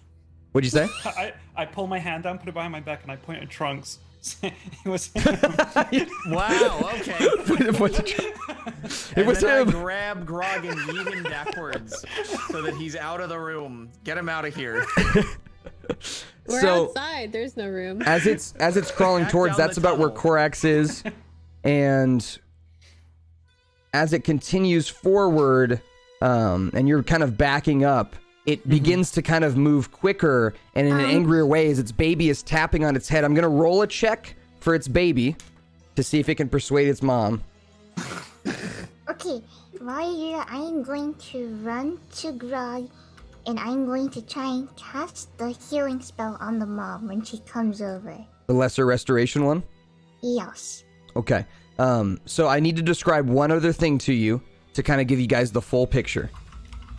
What'd you say? I pull my hand down, put it behind my back, and I point at Trunks. It was Wow. Okay. It was I him. grab Grog and yeet him backwards so that he's out of the room. Get him out of here. We're outside. There's no room. As it's crawling Back towards, down that's the about where tunnel. Korax is, and as it continues forward, and you're kind of backing up, it begins to kind of move quicker and in an angrier way as its baby is tapping on its head. I'm going to roll a check for its baby to see if it can persuade its mom. Okay, while you're, I'm going to run to Grog, and I'm going to try and cast the healing spell on the mom when she comes over. The lesser restoration one? Yes. Okay. So I need to describe one other thing to you to kind of give you guys the full picture.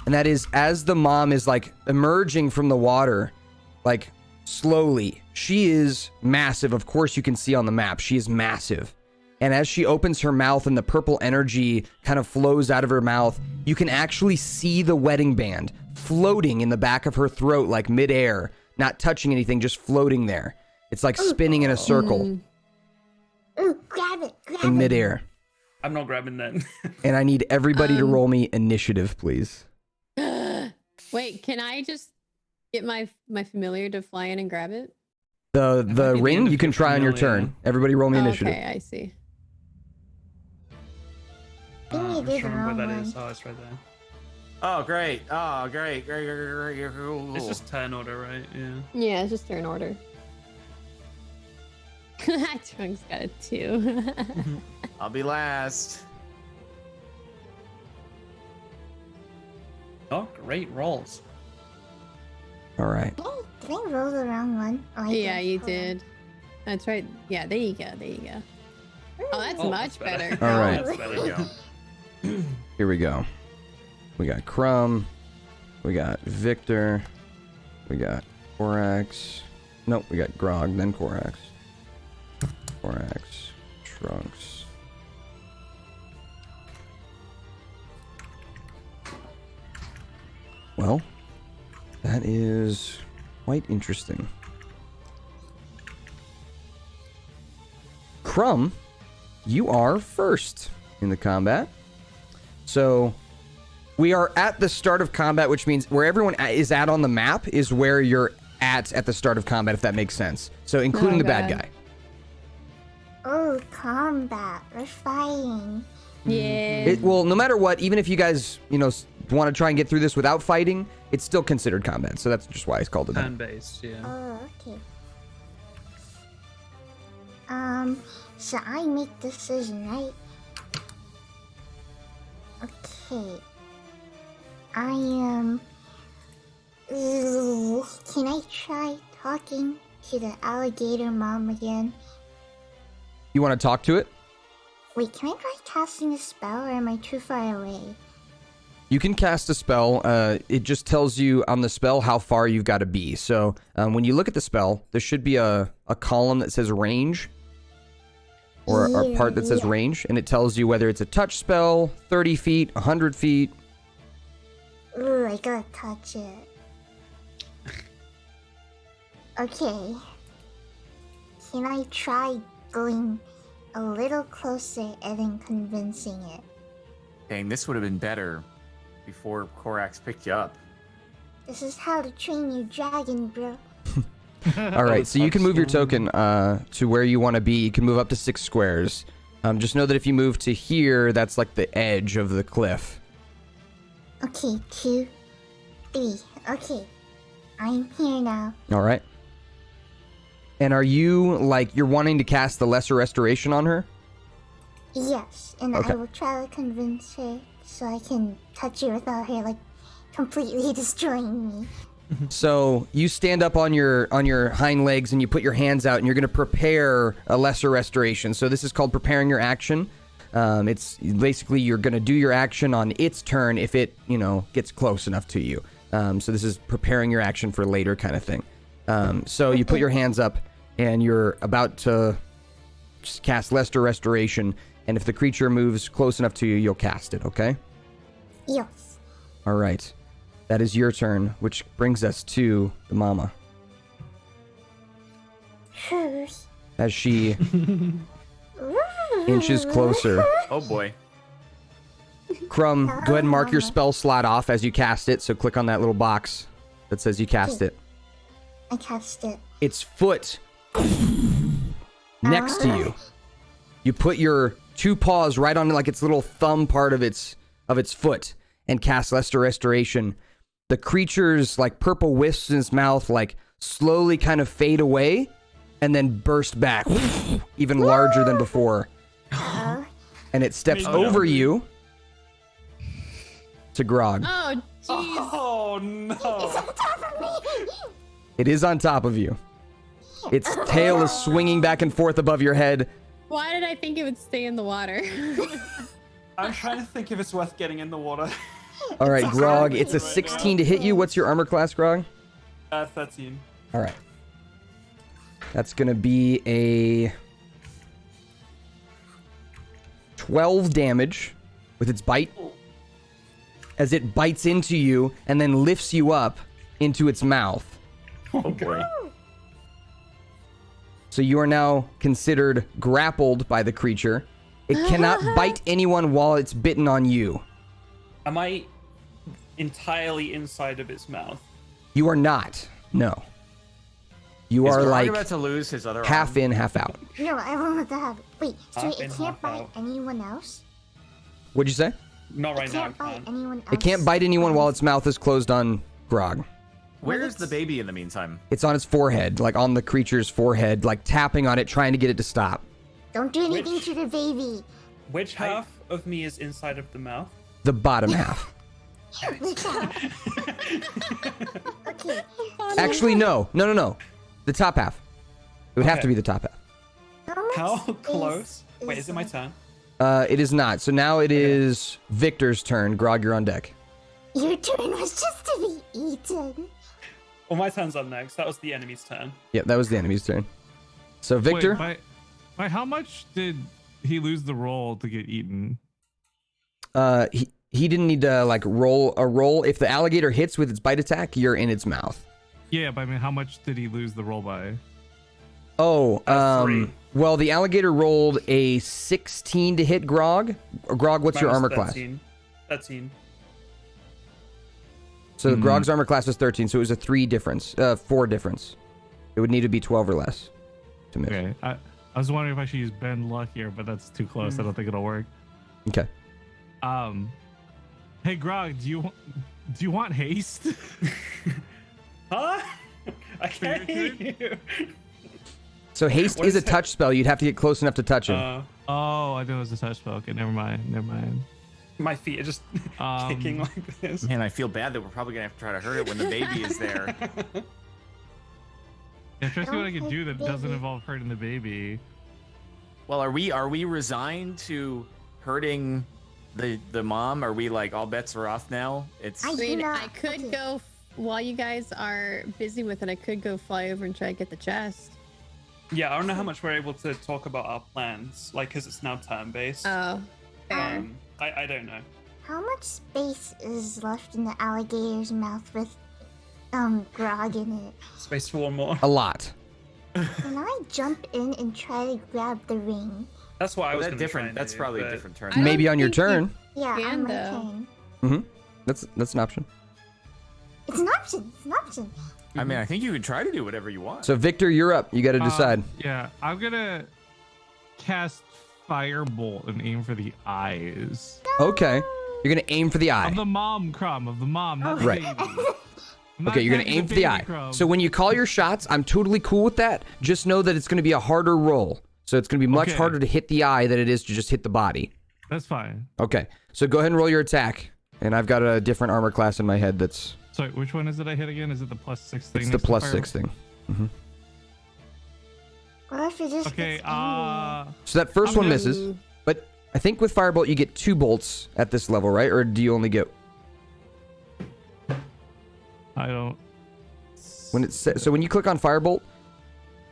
And that is, as the mom is like emerging from the water, like slowly, she is massive. Of course, you can see on the map, she is massive. And as she opens her mouth and the purple energy kind of flows out of her mouth, you can actually see the wedding band floating in the back of her throat, like midair, not touching anything, just floating there. It's like spinning in a circle Ooh, grab it, in midair. I'm not grabbing that. And I need everybody to roll me initiative, please. Wait, can I just get my familiar to fly in and grab it? The might be the ring end of you can your try on your familiar. turn. Everybody roll me initiative. Okay, I see. I think you I'm did sure the where wrong that one. is. Oh, it's right there. Oh, great. Oh, great. It's just turn order, right? Yeah. Yeah, it's just turn order. Trunk's got a 2. I'll be last. Oh, great rolls. All right. Oh, did I roll the wrong one? Oh, I Yeah, did. you Hold on. did. That's right. Yeah, there you go. There you go. Oh, that's Oh, much that's better. better. All right. That's better. There you go. Here we go. We got Crumb. We got Victor. We got Korax. Nope, we got Grog, then Korax. Korax. Trunks. Well, that is quite interesting. Crumb, you are first in the combat. So we are at the start of combat, which means where everyone is at on the map is where you're at the start of combat, if that makes sense. So including Oh, the bad God. guy. Oh, combat. We're fighting. Yeah. Well, no matter what, even if you guys, want to try and get through this without fighting, it's still considered combat. So that's just why it's called it that. Turn-based, yeah. Oh, okay. So I make decision, right? Okay. I am. Can I try talking to the alligator mom again? You want to talk to it? Wait, can I try casting a spell, or am I too far away? You can cast a spell. It just tells you on the spell how far you've got to be. So when you look at the spell, there should be a column that says range. Or a part that says Yeah. range. And it tells you whether it's a touch spell, 30 feet, 100 feet. Ooh, I gotta touch it. Okay. Can I try going a little closer and then convincing it? Dang, this would have been better before Korax picked you up. This is how to train your dragon, bro. All right, so you can move your token to where you want to be. You can move up to 6 squares. Just know that if you move to here, that's like the edge of the cliff. Okay, 2, 3. Okay. I'm here now. All right. And are you, you're wanting to cast the Lesser Restoration on her? Yes, and Okay. I will try to convince her so I can touch her without her like completely destroying me. So you stand up on your hind legs and you put your hands out and you're going to prepare a lesser restoration. So this is called preparing your action. It's basically you're going to do your action on its turn if it, gets close enough to you. So this is preparing your action for later kind of thing. So you put your hands up and you're about to just cast lesser restoration. And if the creature moves close enough to you, you'll cast it, okay? Yes. All right. That is your turn, which brings us to the mama. Hers. As she inches closer. Oh boy. Crumb, go ahead and mark your spell slot off as you cast it. So click on that little box that says you cast it. I cast it. Its foot next to you. You put your 2 paws right on like its little thumb part of its foot and cast Lesser Restoration. The creature's like purple wisps in its mouth like slowly kind of fade away and then burst back even larger than before. And it steps over you to Grog. Oh, jeez. Oh no! It is on top of you. Its tail is swinging back and forth above your head. Why did I think it would stay in the water? I'm trying to think if it's worth getting in the water. All right, Grog, it's a 16 to hit you. What's your armor class, Grog? 13. All right. That's going to be a 12 damage with its bite as it bites into you and then lifts you up into its mouth. Oh boy. So you are now considered grappled by the creature. It cannot bite anyone while it's bitten on you. Am I entirely inside of its mouth? You are not. No. You Is are Grog like about to lose his other half arm? in, half out. No, I want to have. Wait, so Half it in, can't half bite out. anyone else? What'd you say? Not It right now. can't bite anyone else. It can't bite anyone while its mouth is closed on Grog. Where's the baby in the meantime? It's on its forehead, like on the creature's forehead, like tapping on it, trying to get it to stop. Don't do anything Which- to the baby. Which half of me is inside of the mouth? The bottom half. Okay. Actually, no. The top half. It would have to Okay. be the top half. How close? Wait, is it my turn? It is not. So now it is Victor's turn. Grog, you're on deck. Your turn was just to be eaten. Well, my turn's up next. That was the enemy's turn. Yep, that was the enemy's turn. So Victor, Wait, by how much did he lose the roll to get eaten? he didn't need to like roll a roll. If the alligator hits with its bite attack, you're in its mouth. Yeah, but I mean, how much did he lose the roll by? Oh, 3. well, the alligator rolled a 16 to hit Grog. Grog, what's your Mine armor was class? 13. 13. So Grog's armor class was 13, so it was a 4 difference. It would need to be 12 or less to miss. Okay, I was wondering if I should use Ben Luck here, but that's too close. I don't think it'll work. Okay. Hey Grog, do you want haste? Huh? I can't hear you. So haste What is a is it? touch spell. You'd have to get close enough to touch him. Oh, I knew it was a touch spell. Okay, never mind. My feet are just kicking like this. Man, I feel bad that we're probably gonna have to try to hurt it when the baby is there. Especially what I can Don't do hurt that the doesn't baby. involve hurting the baby. Well, are we resigned to hurting the mom? Are we like all bets are off now? It's I I mean, do not- I could okay. go while you guys are busy with it. I could go fly over and try to get the chest. Yeah, I don't know how much we're able to talk about our plans, like, because it's now turn-based. Oh, fair. I don't know. How much space is left in the alligator's mouth with Grog in it? Space for one more. A lot. Can I jump in and try to grab the ring? That's what I was that gonna try different. and That's do, probably a but- different turn. I don't Maybe on your think you- turn. Yeah, Can, on my though. turn. That's an option. It's an option. It's an option. I mean, I think you could try to do whatever you want. So Victor, you're up. You got to decide. Yeah, I'm gonna cast Firebolt and aim for the eyes Okay. You're going to aim for the eye. of the mom, Crumb, of the mom, not the Right. baby. I'm not Okay, you're going to attacking aim the for the baby, eye. Crumb. So when you call your shots, I'm totally cool with that. Just know that it's going to be a harder roll. So it's going to be much Okay. harder to hit the eye than it is to just hit the body. That's fine. Okay, so go ahead and roll your attack. And I've got a different armor class in my head that's... Sorry, which one is it I hit again? Is it the +6 thing? It's the next to +6 thing. What if it just Okay, gets angry? So that first I'm one gonna- misses. But I think with Firebolt, you get 2 bolts at this level, right? Or do you only get... I don't... So when you click on Firebolt,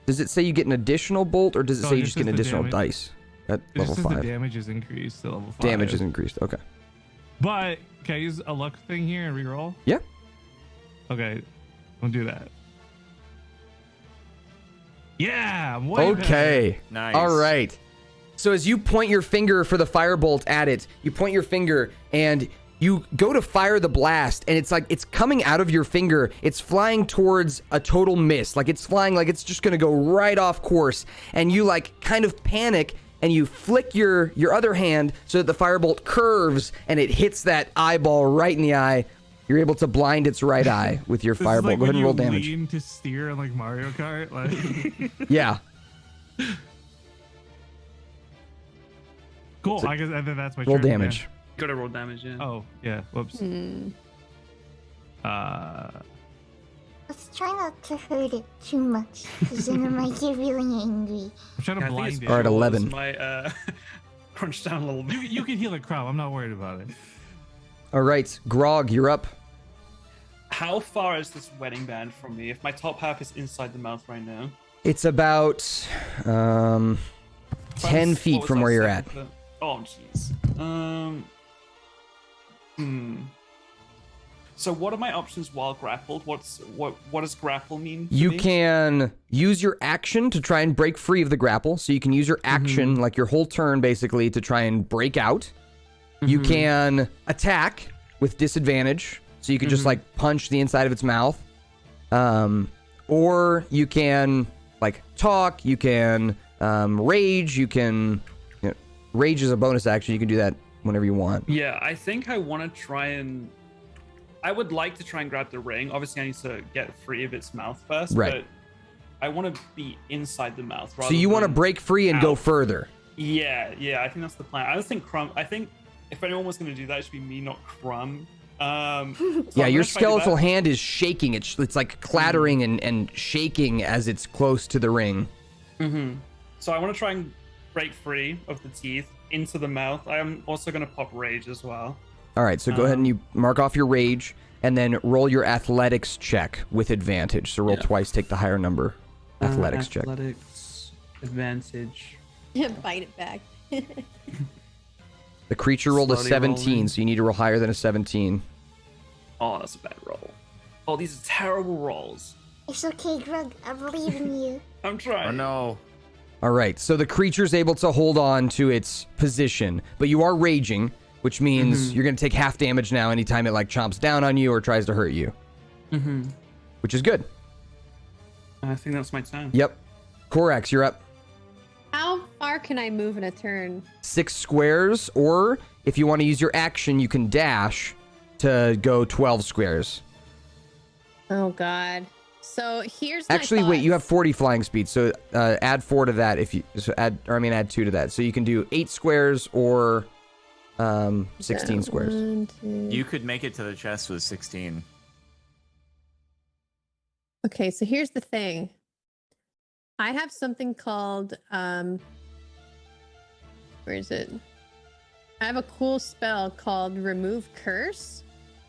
does it say you get an additional bolt, or does it No, say it you just just get an says the additional damage. dice at It level just says 5? the damage is increased to level 5. Damage is increased. Okay. But can I use a luck thing here and reroll? Yeah. Okay, we'll do that. Yeah, I'm way better. Okay. Nice. All right. So as you point your finger for the firebolt at it, you point your finger and you go to fire the blast, and it's like it's coming out of your finger. It's flying towards a total miss. Like it's flying like it's just going to go right off course. And you like kind of panic and you flick your other hand so that the firebolt curves and it hits that eyeball right in the eye. You're able to blind its right eye with your This is firebolt. like Go ahead when and roll you damage. lean to steer in like Mario Kart. Like, Yeah. cool. So- I guess and then that's my Roll turn, yeah. damage. Gotta roll damage, yeah. Oh yeah. Whoops. Hmm. Let's try not to hurt it too much, because then it might get really angry. I'm trying to Yeah, I think blind it's it. All right, 11. My crunch down a little bit. You can heal a crowd. I'm not worried about it. All right. Grog, you're up. How far is this wedding band from me? If my top half is inside the mouth right now. It's about 10 What feet was from that, where you're at. 7 foot? Oh, jeez. So what are my options while grappled? What does grapple mean? to You me? can use your action to try and break free of the grapple. So you can use your action, like your whole turn basically, to try and break out. You can attack with disadvantage. So you can just like punch the inside of its mouth. Or you can like talk. You can rage. You can... rage is a bonus action. You can do that whenever you want. Yeah, I think I want to try and. I would like to try and grab the ring. Obviously, I need to get free of its mouth first. Right. But I want to be inside the mouth. So you want to break free and go out. further. Yeah. I think that's the plan. I don't think Crumb. I think if anyone was going to do that, it should be me, not Crumb. So Yeah, I'm your gonna try to do skeletal that. hand is shaking. It's like clattering and shaking as it's close to the ring. So I want to try and break free of the teeth into the mouth. I am also going to pop rage as well. All right, so go ahead and you mark off your rage, and then roll your athletics check with advantage. So roll twice, take the higher number. Athletics check. Athletics advantage. Bite it back. The creature rolled a Slowly 17, rolling. so you need to roll higher than a 17. Oh, that's a bad roll. Oh, these are terrible rolls. It's okay, Grug. I believe in you. I'm trying. Oh no. All right, so the creature's able to hold on to its position, but you are raging, which means you're going to take half damage now anytime it like chomps down on you or tries to hurt you. Which is good. I think that's my turn. Yep. Korax, you're up. How far can I move in a turn? 6 squares, or if you want to use your action, you can dash to go 12 squares. Oh God. So here's my Actually, wait, you have thoughts. 40 flying speed, so add 4 to that if you add 2 to that. So you can do 8 squares or 16 squares. 1, 2. You could make it to the chest with 16. Okay, so here's the thing. I have something called where is it? I have a cool spell called Remove Curse.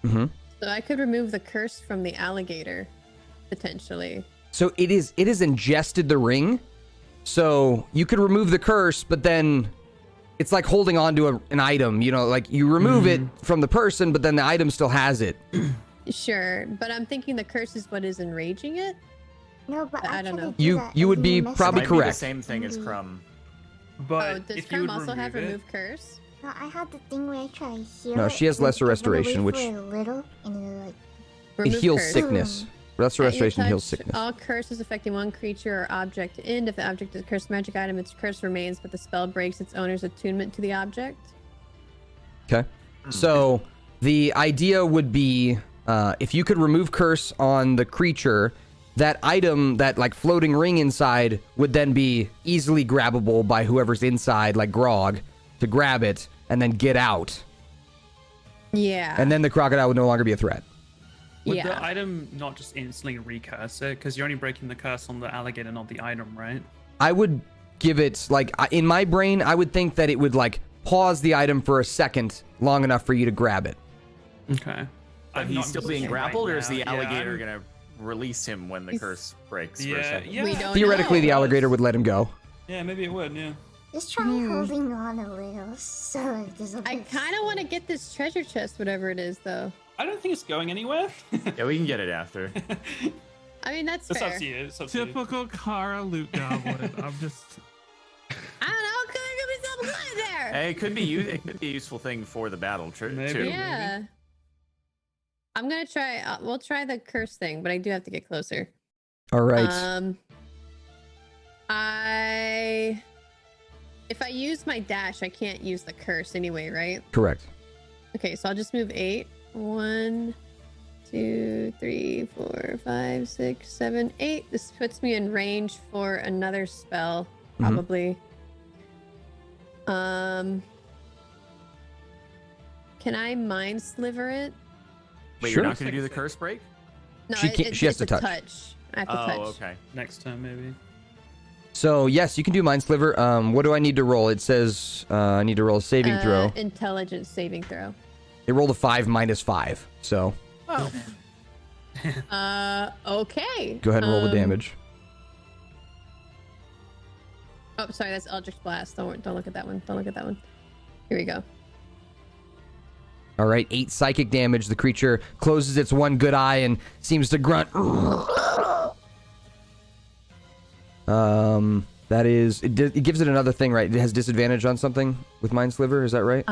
Mhm. So I could remove the curse from the alligator, potentially. So it is ingested the ring. So you could remove the curse, but then it's like holding on to an item, you know, like you remove it from the person, but then the item still has it. Sure, but I'm thinking the curse is what is enraging it. No, but I I don't know. couldn't do You- that you if would be mess probably with Might it. be the correct. same thing as Crumb. But Oh, does if you Crumb would also have remove it, remove curse? No, I had the thing where I try to heal. No, it, she has and lesser I run restoration, away which- for a little, and then like It Remove heals curse. sickness. Lesser At your restoration heals touch, sickness. All curses affecting one creature or object end. If the object is a cursed magic item, its curse remains, but the spell breaks its owner's attunement to the object. Okay. So the idea would be if you could remove curse on the creature, that item, that like floating ring inside, would then be easily grabbable by whoever's inside, like Grog, to grab it and then get out. Yeah. And then the crocodile would no longer be a threat. Would Yeah. the item not just instantly recurse it? Because you're only breaking the curse on the alligator, not the item, right? I would give it, like, in my brain, I would think that it would, like, pause the item for a second long enough for you to grab it. Okay. But he's still being grappled, or is the alligator I'm- gonna release him when the He's- curse breaks? For a Yeah, second? yeah. We don't Theoretically, know. the alligator would let him go. Yeah, maybe it would, yeah. Just try holding on a little so it doesn't. I kind of want to get this treasure chest, whatever it is, though. I don't think it's going anywhere. Yeah, we can get it after. I mean, that's It's fair. up to you. It's up to you. Typical Kara loot goblin. I'm just. I don't know. Could there be something good in there? Hey, it could be a useful thing for the battle Maybe. too. Yeah. I'm gonna try. We'll try the curse thing, but I do have to get closer. All right. If I use my dash, I can't use the curse anyway, right? Correct. Okay, so I'll just move 8. 1, 2, 3, 4, 5, 6, 7, 8. This puts me in range for another spell, probably. Can I mind sliver it? Wait, Sure. you're not gonna do the curse break? No, She can't- she has it's to a touch. I have to touch. Okay. Next turn, maybe. So, yes, you can do Mind Sliver. What do I need to roll? It says I need to roll a saving throw. Intelligence saving throw. It rolled a 5 minus 5. So, Oh. Okay. go ahead and roll the damage. Oh, sorry, that's Eldritch Blast. Don't look at that one. Don't look at that one. Here we go. All right, 8 psychic damage. The creature closes its one good eye and seems to grunt. That is, it gives it another thing, right? It has disadvantage on something with Mind Sliver. Is that right?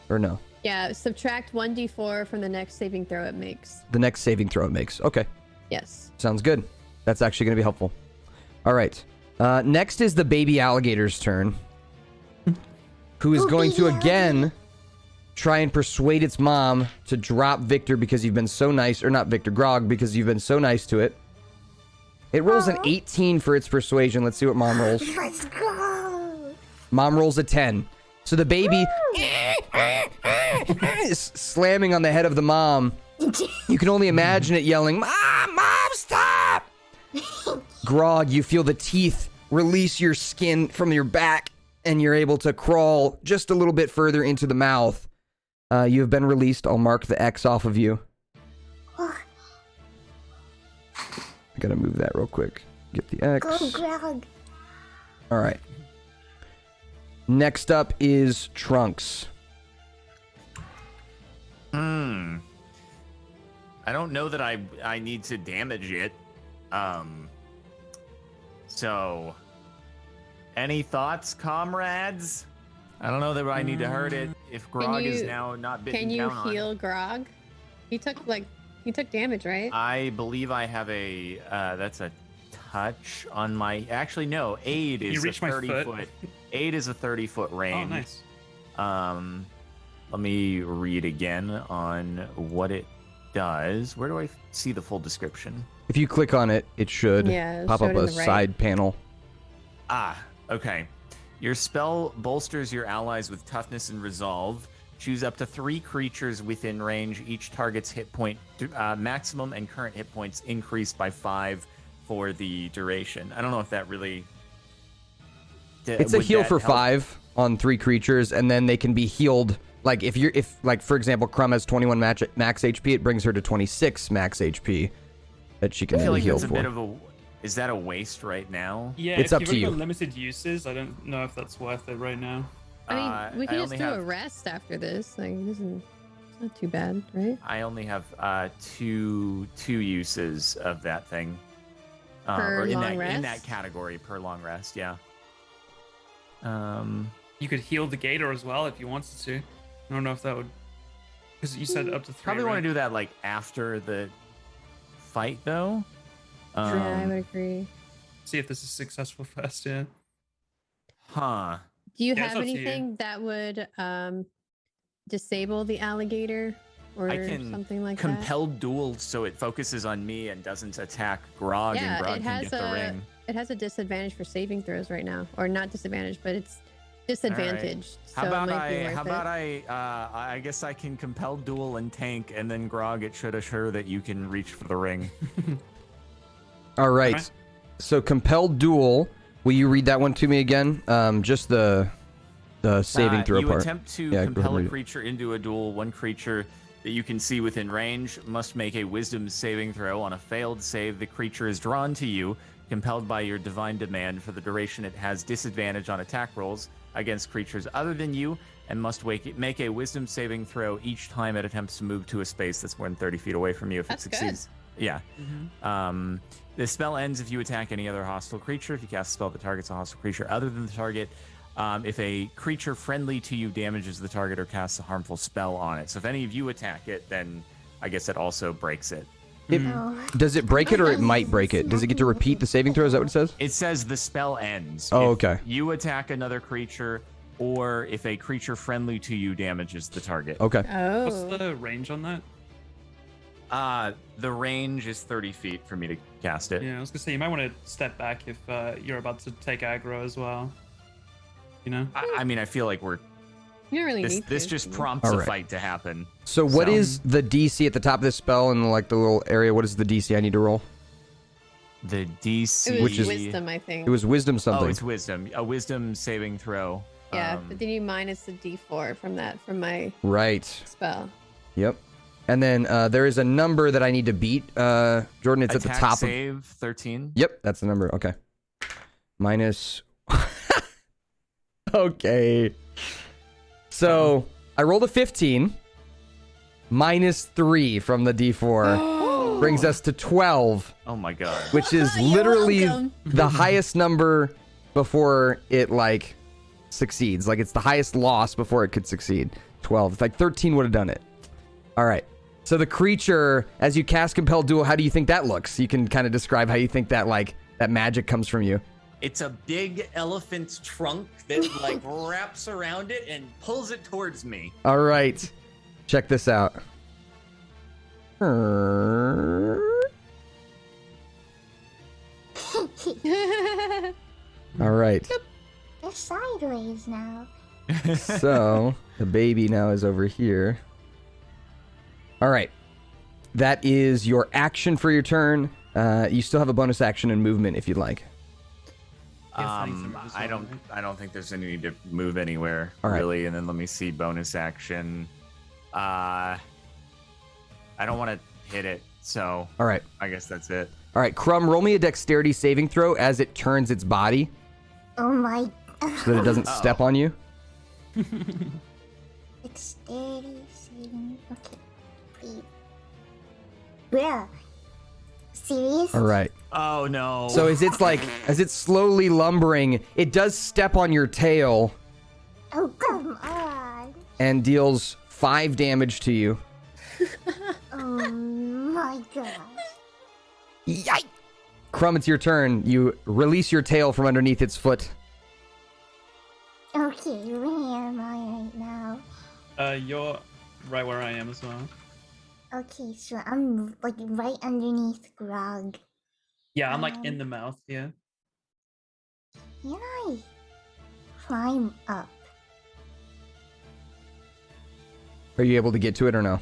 Or no? Yeah, subtract 1d4 from the next saving throw it makes. The next saving throw it makes. Okay, Yes. sounds good. That's actually going to be helpful. All right. Next is the baby alligator's turn, who is going to again try and persuade its mom to drop Victor because you've been so nice, or not Victor, Grog, because you've been so nice to it. It rolls an 18 for its persuasion. Let's see what mom rolls. Let's go. Mom rolls a 10. So the baby is slamming on the head of the mom. You can only imagine it yelling, "Mom, Mom, stop!" Grog, you feel the teeth release your skin from your back, and you're able to crawl just a little bit further into the mouth. You have been released. I'll mark the X off of you. I gotta move that real quick. Get the X. Go, Grog. All right. Next up is Trunks. I don't know that I need to damage it. So any thoughts, comrades? I don't know that I need to hurt it if Grog is now not bitten Can you down on. heal Grog? He took damage, right? I believe I have a that's a touch on my no, aid is a reached my 30 foot. foot. Aid is a 30-foot range. Oh, nice. Let me read again on what it does. Where do I see the full description? If you click on it, it should Yeah, pop show up it in a the right. side panel. Okay. Your spell bolsters your allies with toughness and resolve. Choose up to 3 creatures within range. Each target's hit point maximum and current hit points increase by 5 for the duration. I don't know if that really. It's a would heal that for help? 5 on 3 creatures, and then they can be healed. Like if like for example, Crumb has 21 max HP, it brings her to 26 max HP that she I can feel like heal it's a for. bit of a. Is that a waste right now? Yeah, It's if up you've to only you. got limited uses, I don't know if that's worth it right now. I mean, we can I just only do have- a rest after this. Like, it's not too bad, right? I only have two uses of that thing. Per or in long that rest? category per long rest, yeah. You could heal the gator as well if you wanted to. I don't know if that would, because you said up to 3. Probably want right? to do that like after the fight though. Yeah, I would agree. See if this is successful first. Yeah. Huh. Do you Yeah, it's have up to you. anything that would disable the alligator or I can something like compel duel so it focuses on me and doesn't attack Grog, that. Yeah, and Grog it can has get the ring. it has a disadvantage for saving throws right now, or not disadvantage, but it's disadvantaged. So How about it might be worth I guess I can compel duel and tank, and then Grog, it should assure that you can reach for the ring. All right. Okay. So compel duel. Will you read that one to me again? Just the saving throw you part. attempt to Yeah, go compel ahead, a read it. creature into a duel. One creature that you can see within range must make a wisdom saving throw. On a failed save, the creature is drawn to you, compelled by your divine demand. For the duration, it has disadvantage on attack rolls against creatures other than you, and must make a wisdom saving throw each time it attempts to move to a space that's more than 30 feet away from you. If That's it good. succeeds, yeah. The spell ends if you attack any other hostile creature. If you cast a spell that targets a hostile creature other than the target, if a creature friendly to you damages the target or casts a harmful spell on it. So if any of you attack it, then I guess it also breaks it. Does it break it or it might break it? Does it get to repeat the saving throw? Is that what it says? It says the spell ends. Oh, if okay. you attack another creature, or if a creature friendly to you damages the target. Okay. Oh. What's the range on that? The range is 30 feet for me to cast it. Yeah, I was gonna say you might want to step back if you're about to take aggro as well. You know? I mean, I feel like You don't really need this to, just do you? prompts All a right. fight to happen. So what So- is the DC at the top of this spell in like the little area? What is the DC I need to roll? The DC, It was Which is- wisdom, I think. It was wisdom something. Oh, it's wisdom. A wisdom saving throw. Yeah, but then you minus the D4 from my Right. spell. Yep. And then there is a number that I need to beat. Jordan, it's attack at the top of. save 13. Yep, that's the number. Okay. Minus. Okay. So I rolled a 15. Minus 3 from the D4 brings us to 12, Oh my god. which is You're literally welcome. the highest number before it like succeeds. Like it's the highest loss before it could succeed. 12. It's like 13 would have done it. All right. So the creature, as you cast Compel Duel, how do you think that looks? You can kind of describe how you think that like that magic comes from you. It's a big elephant's trunk that like wraps around it and pulls it towards me. All right. Check this out. All right. They're sideways now. So the baby now is over here. All right. That is your action for your turn. You still have a bonus action and movement if you'd like. Yes, I need to move as I well, don't. right? I don't think there's any need to move anywhere All right. really. And then let me see bonus action. I don't want to hit it, so All right. I guess that's it. All right. Crumb, roll me a dexterity saving throw as it turns its body Oh my. so that it doesn't step on you. Dexterity saving. Okay. Please. Yeah. Serious? All right. Oh no. So as it's slowly lumbering, it does step on your tail Oh, come on. and deals 5 damage to you. Oh my god. Yikes! Crumb, it's your turn. You release your tail from underneath its foot. Okay, where am I right now? You're right where I am as well. Okay, so I'm like right underneath Grog. Yeah, I'm like in the mouth. Yeah. Can I climb up? Are you able to get to it or no?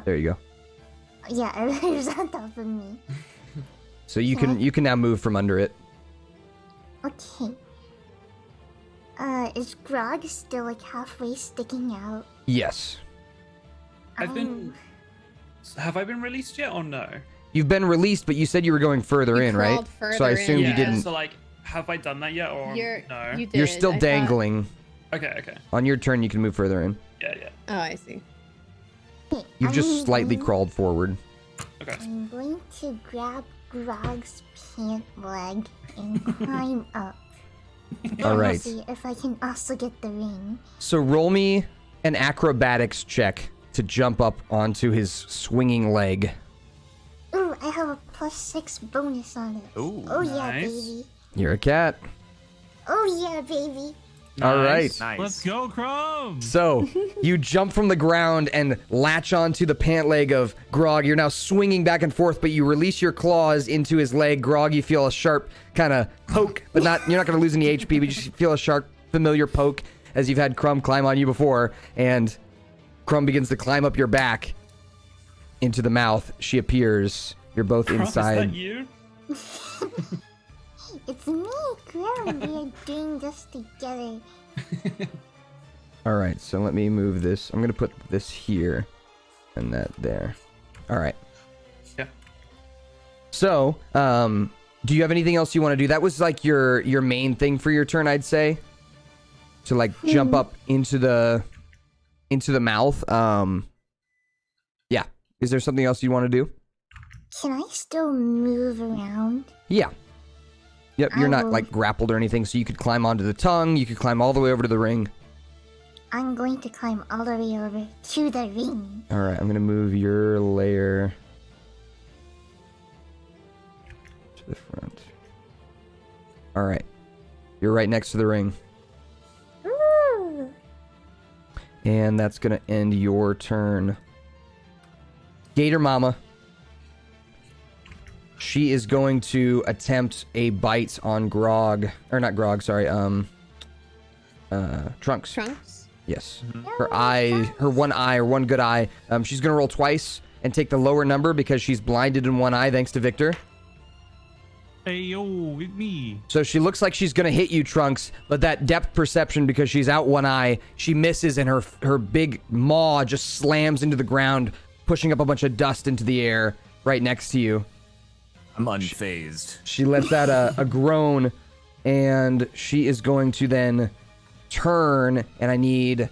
There you go. Yeah, everybody's on top of me. So you can now move from under it. Okay. Is Grog still like halfway sticking out? Yes. Have I been released yet or no? You've been released, but you said you were going further You in, right? crawled further So I in. assumed you Yeah, didn't. So like, have I done that yet or no? You did. You're still I thought- dangling. Okay. On your turn, you can move further in. Yeah. Oh, I see. Okay, You've just I'm slightly going- crawled forward. Okay. I'm going to grab Grog's pant leg and climb up. All And right. see if I can also get the ring. So roll me an acrobatics check to jump up onto his swinging leg. Ooh, I have a +6 bonus on it. Ooh, Oh yeah, nice. baby. You're a cat. Oh yeah, baby. All right. Nice. Let's go, Crumb. So you jump from the ground and latch onto the pant leg of Grog. You're now swinging back and forth, but you release your claws into his leg. Grog, you feel a sharp kind of poke, but you're not going to lose any HP, but you just feel a sharp, familiar poke as you've had Crumb climb on you before. And Crumb begins to climb up your back into the mouth. She appears. You're both Crumb, inside. Is that you? It's me, Crumb. We are doing this together. All right, so let me move this. I'm going to put this here and that there. All right. Yeah. So, do you have anything else you want to do? That was like your main thing for your turn, I'd say. To like jump up into the mouth. Yeah. Is there something else you want to do? Can I still move around? Yeah. Yep, you're not like grappled or anything, so you could climb onto the tongue, you could climb all the way over to the ring. I'm going to climb all the way over to the ring. All right, I'm going to move your layer to the front. All right. You're right next to the ring. Ooh. And that's going to end your turn. Gator Mama. She is going to attempt a bite on Grog. Or not Grog, sorry. Trunks. Trunks? Yes. Her one eye, or one good eye. She's going to roll twice and take the lower number because she's blinded in one eye thanks to Victor. Hey, yo, it's me. So she looks like she's going to hit you, Trunks, but that depth perception, because she's out one eye, she misses and her big maw just slams into the ground, pushing up a bunch of dust into the air right next to you. I'm unfazed. She lets out a groan, and she is going to then turn, and I need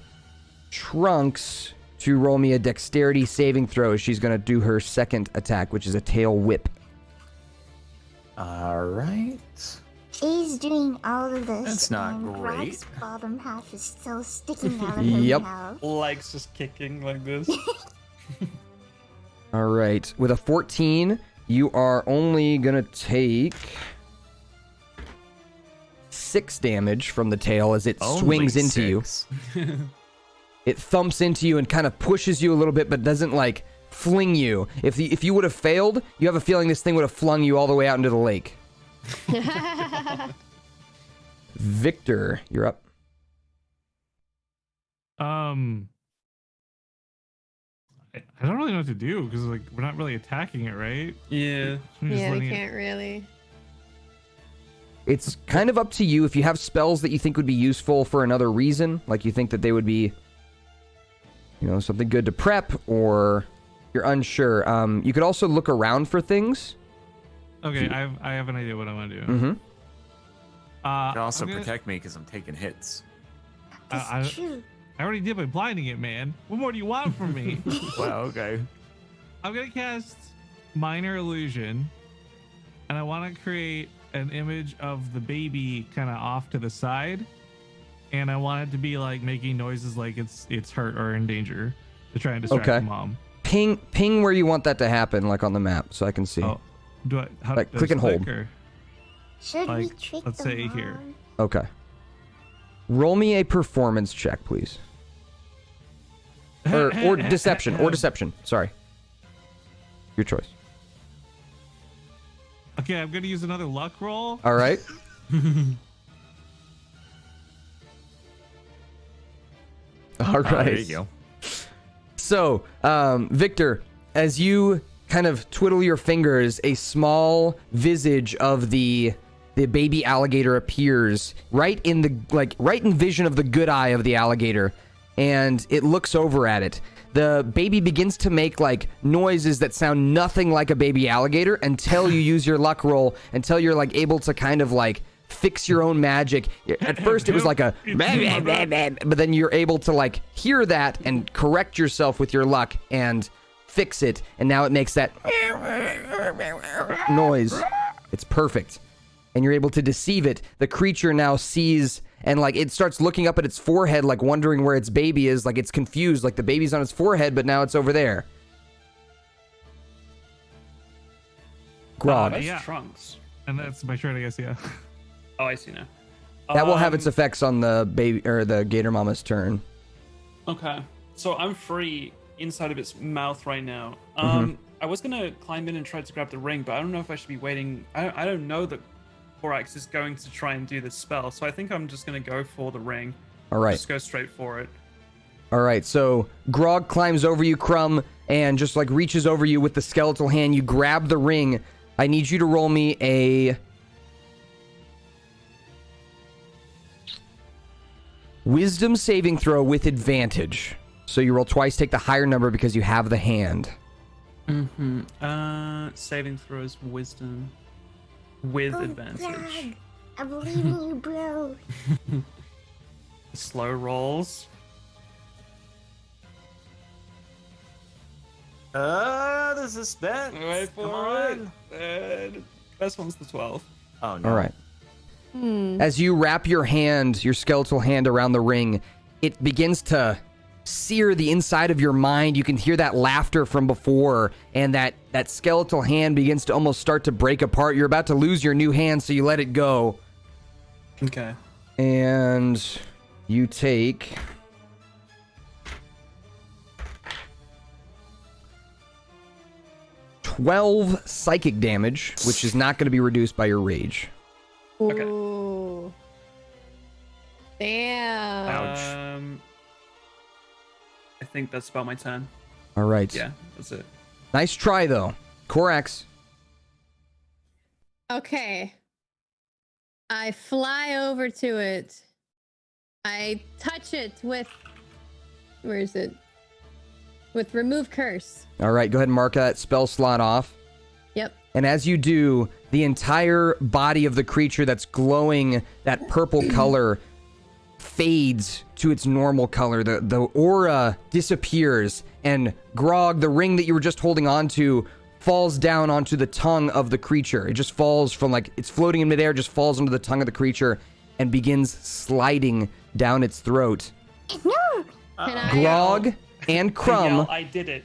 Trunks to roll me a dexterity saving throw. She's going to do her second attack, which is a tail whip. All right. She's doing all of this. That's not and great. Grog's bottom half is still sticking out of her Yep. mouth. Legs just kicking like this. All right. With a 14, you are only going to take 6 damage from the tail as it swings into you. It thumps into you and kind of pushes you a little bit, but doesn't like fling you. If you would have failed, you have a feeling this thing would have flung you all the way out into the lake. Victor, you're up. I don't really know what to do because like we're not really attacking it, right? Yeah. I'm just Yeah, we letting it- can't really. It's kind of up to you if you have spells that you think would be useful for another reason, like you think that they would be, something good to prep, or you're unsure. You could also look around for things. Okay, I have an idea what I want to do. Mm-hmm. You can also I'm gonna- protect me because I'm taking hits. That's true. I already did by blinding it, man. What more do you want from me? Well, okay. I'm gonna cast Minor Illusion, and I want to create an image of the baby kind of off to the side, and I want it to be like making noises like it's hurt or in danger to try and distract Okay. the mom. Ping where you want that to happen, like on the map, so I can see. Oh, do I? How, Like, do I click and hold. click, or- Should we Like, trick let's the say here. mom? Okay. Roll me a performance check, please. Or deception. Sorry. Your choice. Okay, I'm gonna use another luck roll. All right. All right. There you go. So, Victor, as you kind of twiddle your fingers, a small visage of the baby alligator appears right in vision of the good eye of the alligator, and it looks over at it. The baby begins to make like noises that sound nothing like a baby alligator until you use your luck roll, until you're like able to kind of like fix your own magic. At first it was like a but then you're able to like hear that and correct yourself with your luck and fix it, and now it makes that noise. It's perfect. And you're able to deceive it. The creature now sees, and like it starts looking up at its forehead, like wondering where its baby is. Like it's confused, like the baby's on its forehead, but now it's over there. Grog. That's Yeah. Trunks. And that's my turn, I guess. Yeah. Oh, I see now. That will have its effects on the baby or the gator mama's turn. Okay. So I'm free inside of its mouth right now. I was gonna climb in and try to grab the ring, but I don't know if I should be waiting. I don't know that Korax is going to try and do this spell, so I think I'm just gonna go for the ring. All right. Just go straight for it. All right. So Grog climbs over you, Crumb, and just like reaches over you with the skeletal hand. You grab the ring. I need you to roll me a wisdom saving throw with advantage. So you roll twice, take the higher number because you have the hand. Saving throws wisdom with advantage. Grog, I believe in you, bro. Slow rolls. The suspense. Wait for Come on. it. Best one's the 12. Oh no. All right. As you wrap your hand, your skeletal hand around the ring, it begins to sear the inside of your mind. You can hear that laughter from before, and that skeletal hand begins to almost start to break apart. You're about to lose your new hand, so you let it go. Okay. And you take 12 psychic damage, which is not going to be reduced by your rage. Okay. Ooh. Damn. Ouch. I think that's about my turn. All right. Yeah, that's it. Nice try, though. Korax. Okay. I fly over to it. I touch it with... Where is it? With remove curse. All right, go ahead and mark that spell slot off. Yep. And as you do, the entire body of the creature that's glowing that purple color fades to its normal color. The aura disappears, and Grog, the ring that you were just holding onto, falls down onto the tongue of the creature. It just falls from, like, it's floating in midair, just falls onto the tongue of the creature and begins sliding down its throat. No! Can I... Grog and Crumb, I did it.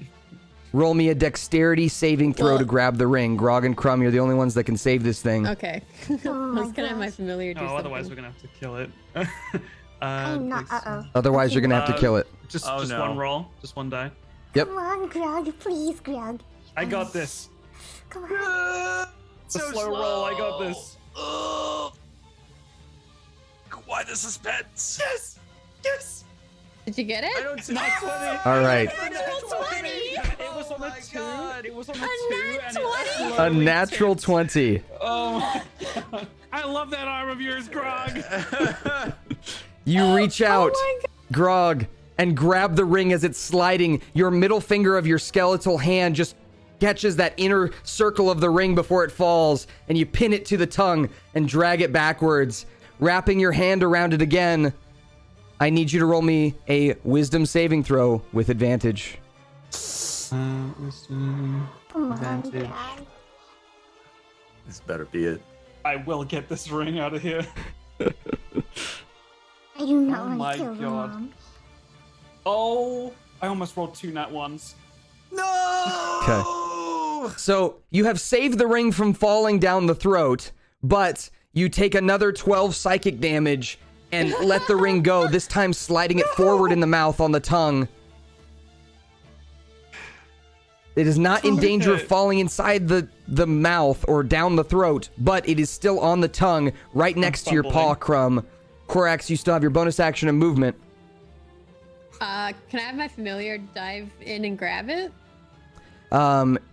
roll me a dexterity saving throw to grab the ring. Grog and Crumb, you're the only ones that can save this thing. Okay. Oh I was my gonna have my gosh. familiar do Oh, something. otherwise we're gonna have to kill it. I'm not. Uh-oh. Otherwise, you're going to have to kill it. Just no. one roll, just one die. Yep. Come on, Grog. Please, Grog. I got this. Come on. It's a slow roll. I got this. Why the suspense? Yes, yes. Did you get it? I don't see All right. It was on the 2. It was on the 2, and it A natural 20. Oh my god. I love that arm of yours, Grog. You reach out, Grog, and grab the ring as it's sliding. Your middle finger of your skeletal hand just catches that inner circle of the ring before it falls, and you pin it to the tongue and drag it backwards. Wrapping your hand around it again, I need you to roll me a wisdom saving throw with advantage. Wisdom. Come on, Advantage. Grog. This better be it. I will get this ring out of here. I do not Oh want my to kill the God. mom. Oh, I almost rolled 2 nat ones. No. So you have saved the ring from falling down the throat, but you take another 12 psychic damage and let the ring go, this time sliding it forward in the mouth on the tongue. It is not in danger of falling inside the mouth or down the throat, but it is still on the tongue right next to your paw, fumbling. Crumb. Korax, you still have your bonus action and movement. Can I have my familiar dive in and grab it?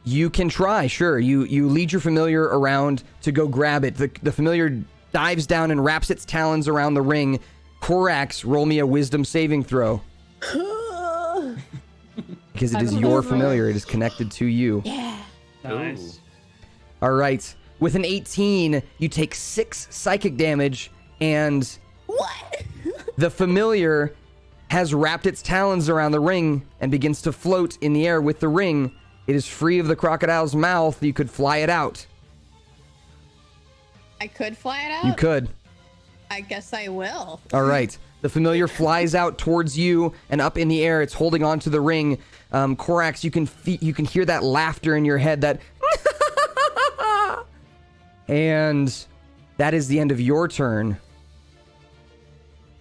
You can try, sure. You lead your familiar around to go grab it. The familiar dives down and wraps its talons around the ring. Korax, roll me a wisdom saving throw. Because it is your familiar. It is connected to you. Yeah. Nice. All right. With an 18, you take 6 psychic damage, and What? the familiar has wrapped its talons around the ring and begins to float in the air with the ring. It is free of the crocodile's mouth. You could fly it out. I could fly it out? You could. I guess I will. All right. The familiar flies out towards you and up in the air. It's holding onto the ring. Korax, you can hear that laughter in your head. That, and that is the end of your turn.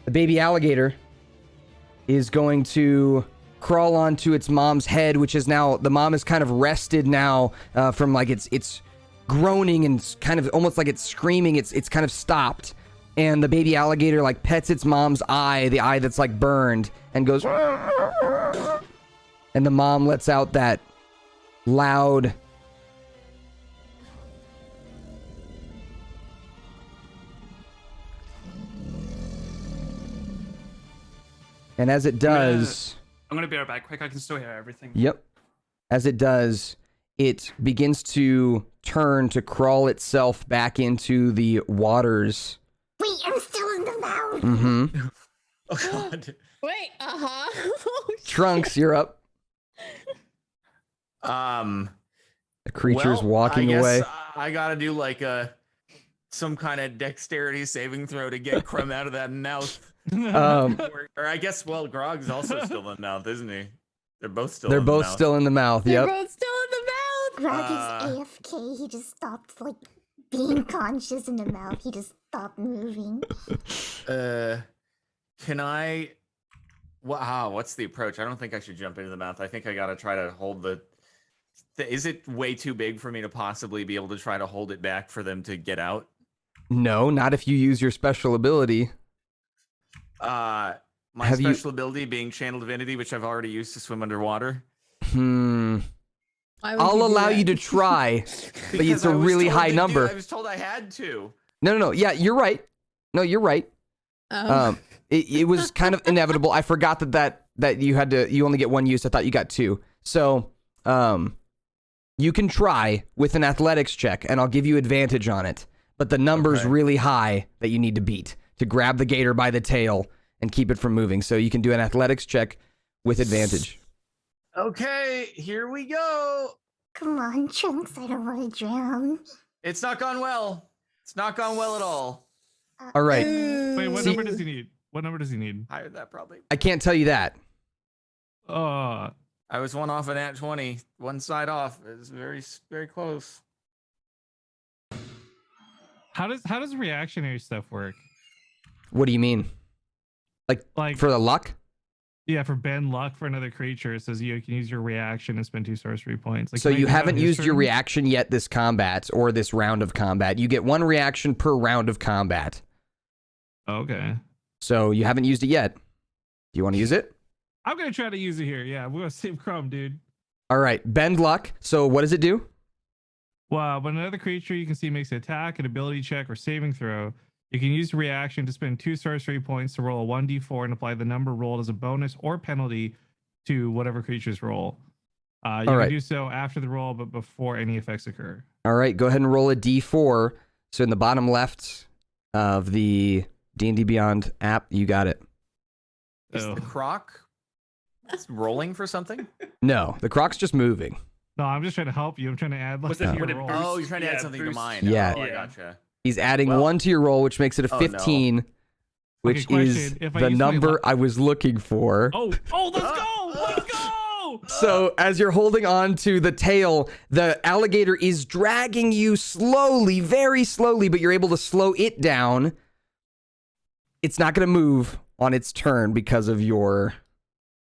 the baby alligator is going to crawl onto its mom's head, which is now, the mom is kind of rested now from like it's groaning and kind of almost like it's screaming. It's kind of stopped. And the baby alligator like pets its mom's eye, the eye that's like burned, and goes, and the mom lets out that loud and as it does, I'm gonna be right back quick. I can still hear everything. Yep. As it does, it begins to turn to crawl itself back into the waters. Wait, I'm still in the mouth. Mm-hmm. Oh god. Wait, oh, Trunks, you're up. The The creature's walking I guess away. I gotta do like some kind of dexterity saving throw to get Crumb out of that mouth. Or I guess, well, Grog's also still in the mouth, isn't he? They're both still. They're in both the mouth. still in the mouth. they're Yep. both still in the mouth. Grog is AFK. He just stopped like being conscious in the mouth. He just stopped moving. Can I? Wow, what's the approach? I don't think I should jump into the mouth. I think I gotta try to hold the. Is it way too big for me to possibly be able to try to hold it back for them to get out? No, not if you use your special ability. My Have you- special ability being Channel Divinity, which I've already used to swim underwater. Why would I'll you do allow you that? to try, but Because it's a I was really told high to do- number. I was told I had to. No. Yeah, you're right. No, you're right. Oh. It was kind of inevitable. I forgot that you only get one use. I thought you got two. So, you can try with an athletics check, and I'll give you advantage on it. But the number's Okay. really high that you need to beat to grab the gator by the tail and keep it from moving. So you can do an athletics check with advantage. Okay, here we go. Come on, Chunks. I don't want to drown. It's not gone well. It's not gone well at all. All right. Wait, what See- number does he need? What number does he need? Higher than that probably. I can't tell you that. Oh, I was one off an at 20. One side off. It was very, very close. how does reactionary stuff work? What do you mean? Like For the luck? yeah, for bend luck for another creature, it says you can use your reaction and spend 2 sorcery points. Like, So can I you do that haven't on his used your turn? reaction yet this combat or this round of combat. You get one reaction per round of combat. Okay. So you haven't used it yet. Do you want to use it? I'm gonna try to use it here. Yeah, we're gonna save Crumb, dude. All right. Bend luck. So what does it do? Well, when another creature you can see makes an attack, an ability check, or saving throw, you can use the reaction to spend 2 sorcery points to roll a 1d4 and apply the number rolled as a bonus or penalty to whatever creature's roll. You All can right. do so after the roll, but before any effects occur. All right. Go ahead and roll a d4. So in the bottom left of the D&D Beyond app, you got it. Is Oh. the croc rolling for something? No, the croc's just moving. No, I'm just trying to help you. I'm trying to add like Was it- to would your it roll. boost- Oh, you're trying to add Yeah, something to boost. mine. Yeah. Oh, I Yeah. gotcha. He's adding Well- 1 to your roll, which makes it a Oh, no. 15, which question, is if I the use my number luck- I was looking for. Oh, let's go! Let's go! So as you're holding on to the tail, the alligator is dragging you slowly, very slowly, but you're able to slow it down. It's not going to move on its turn because of your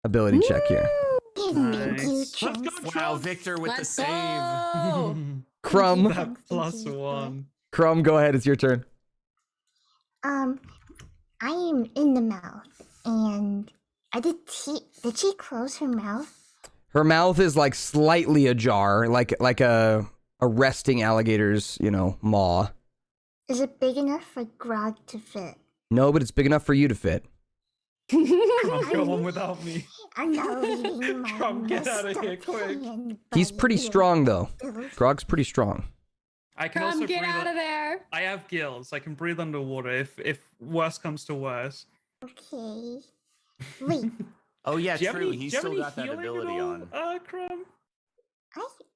ability check here. Thank you, Nice. Chunks. Let's go, Wow, Trunks. Victor with Let's the save. go. Crumb, That plus one. Crumb, go ahead. It's your turn. I am in the mouth, and did she close her mouth? Her mouth is like slightly ajar, like a resting alligator's, maw. Is it big enough for Grog to fit? No, but it's big enough for you to fit. Come go on without me. I'm not leaving my Come, get messed outta here, up quick. hand He's buddy pretty here. strong though. Grog's pretty strong. I can Come also get breathe. out of there. I have gills. I can breathe underwater if worse comes to worse. Okay. Wait, Oh yeah, Do you have true. any- He's do you have still any got that healing at ability all, on. Crumb?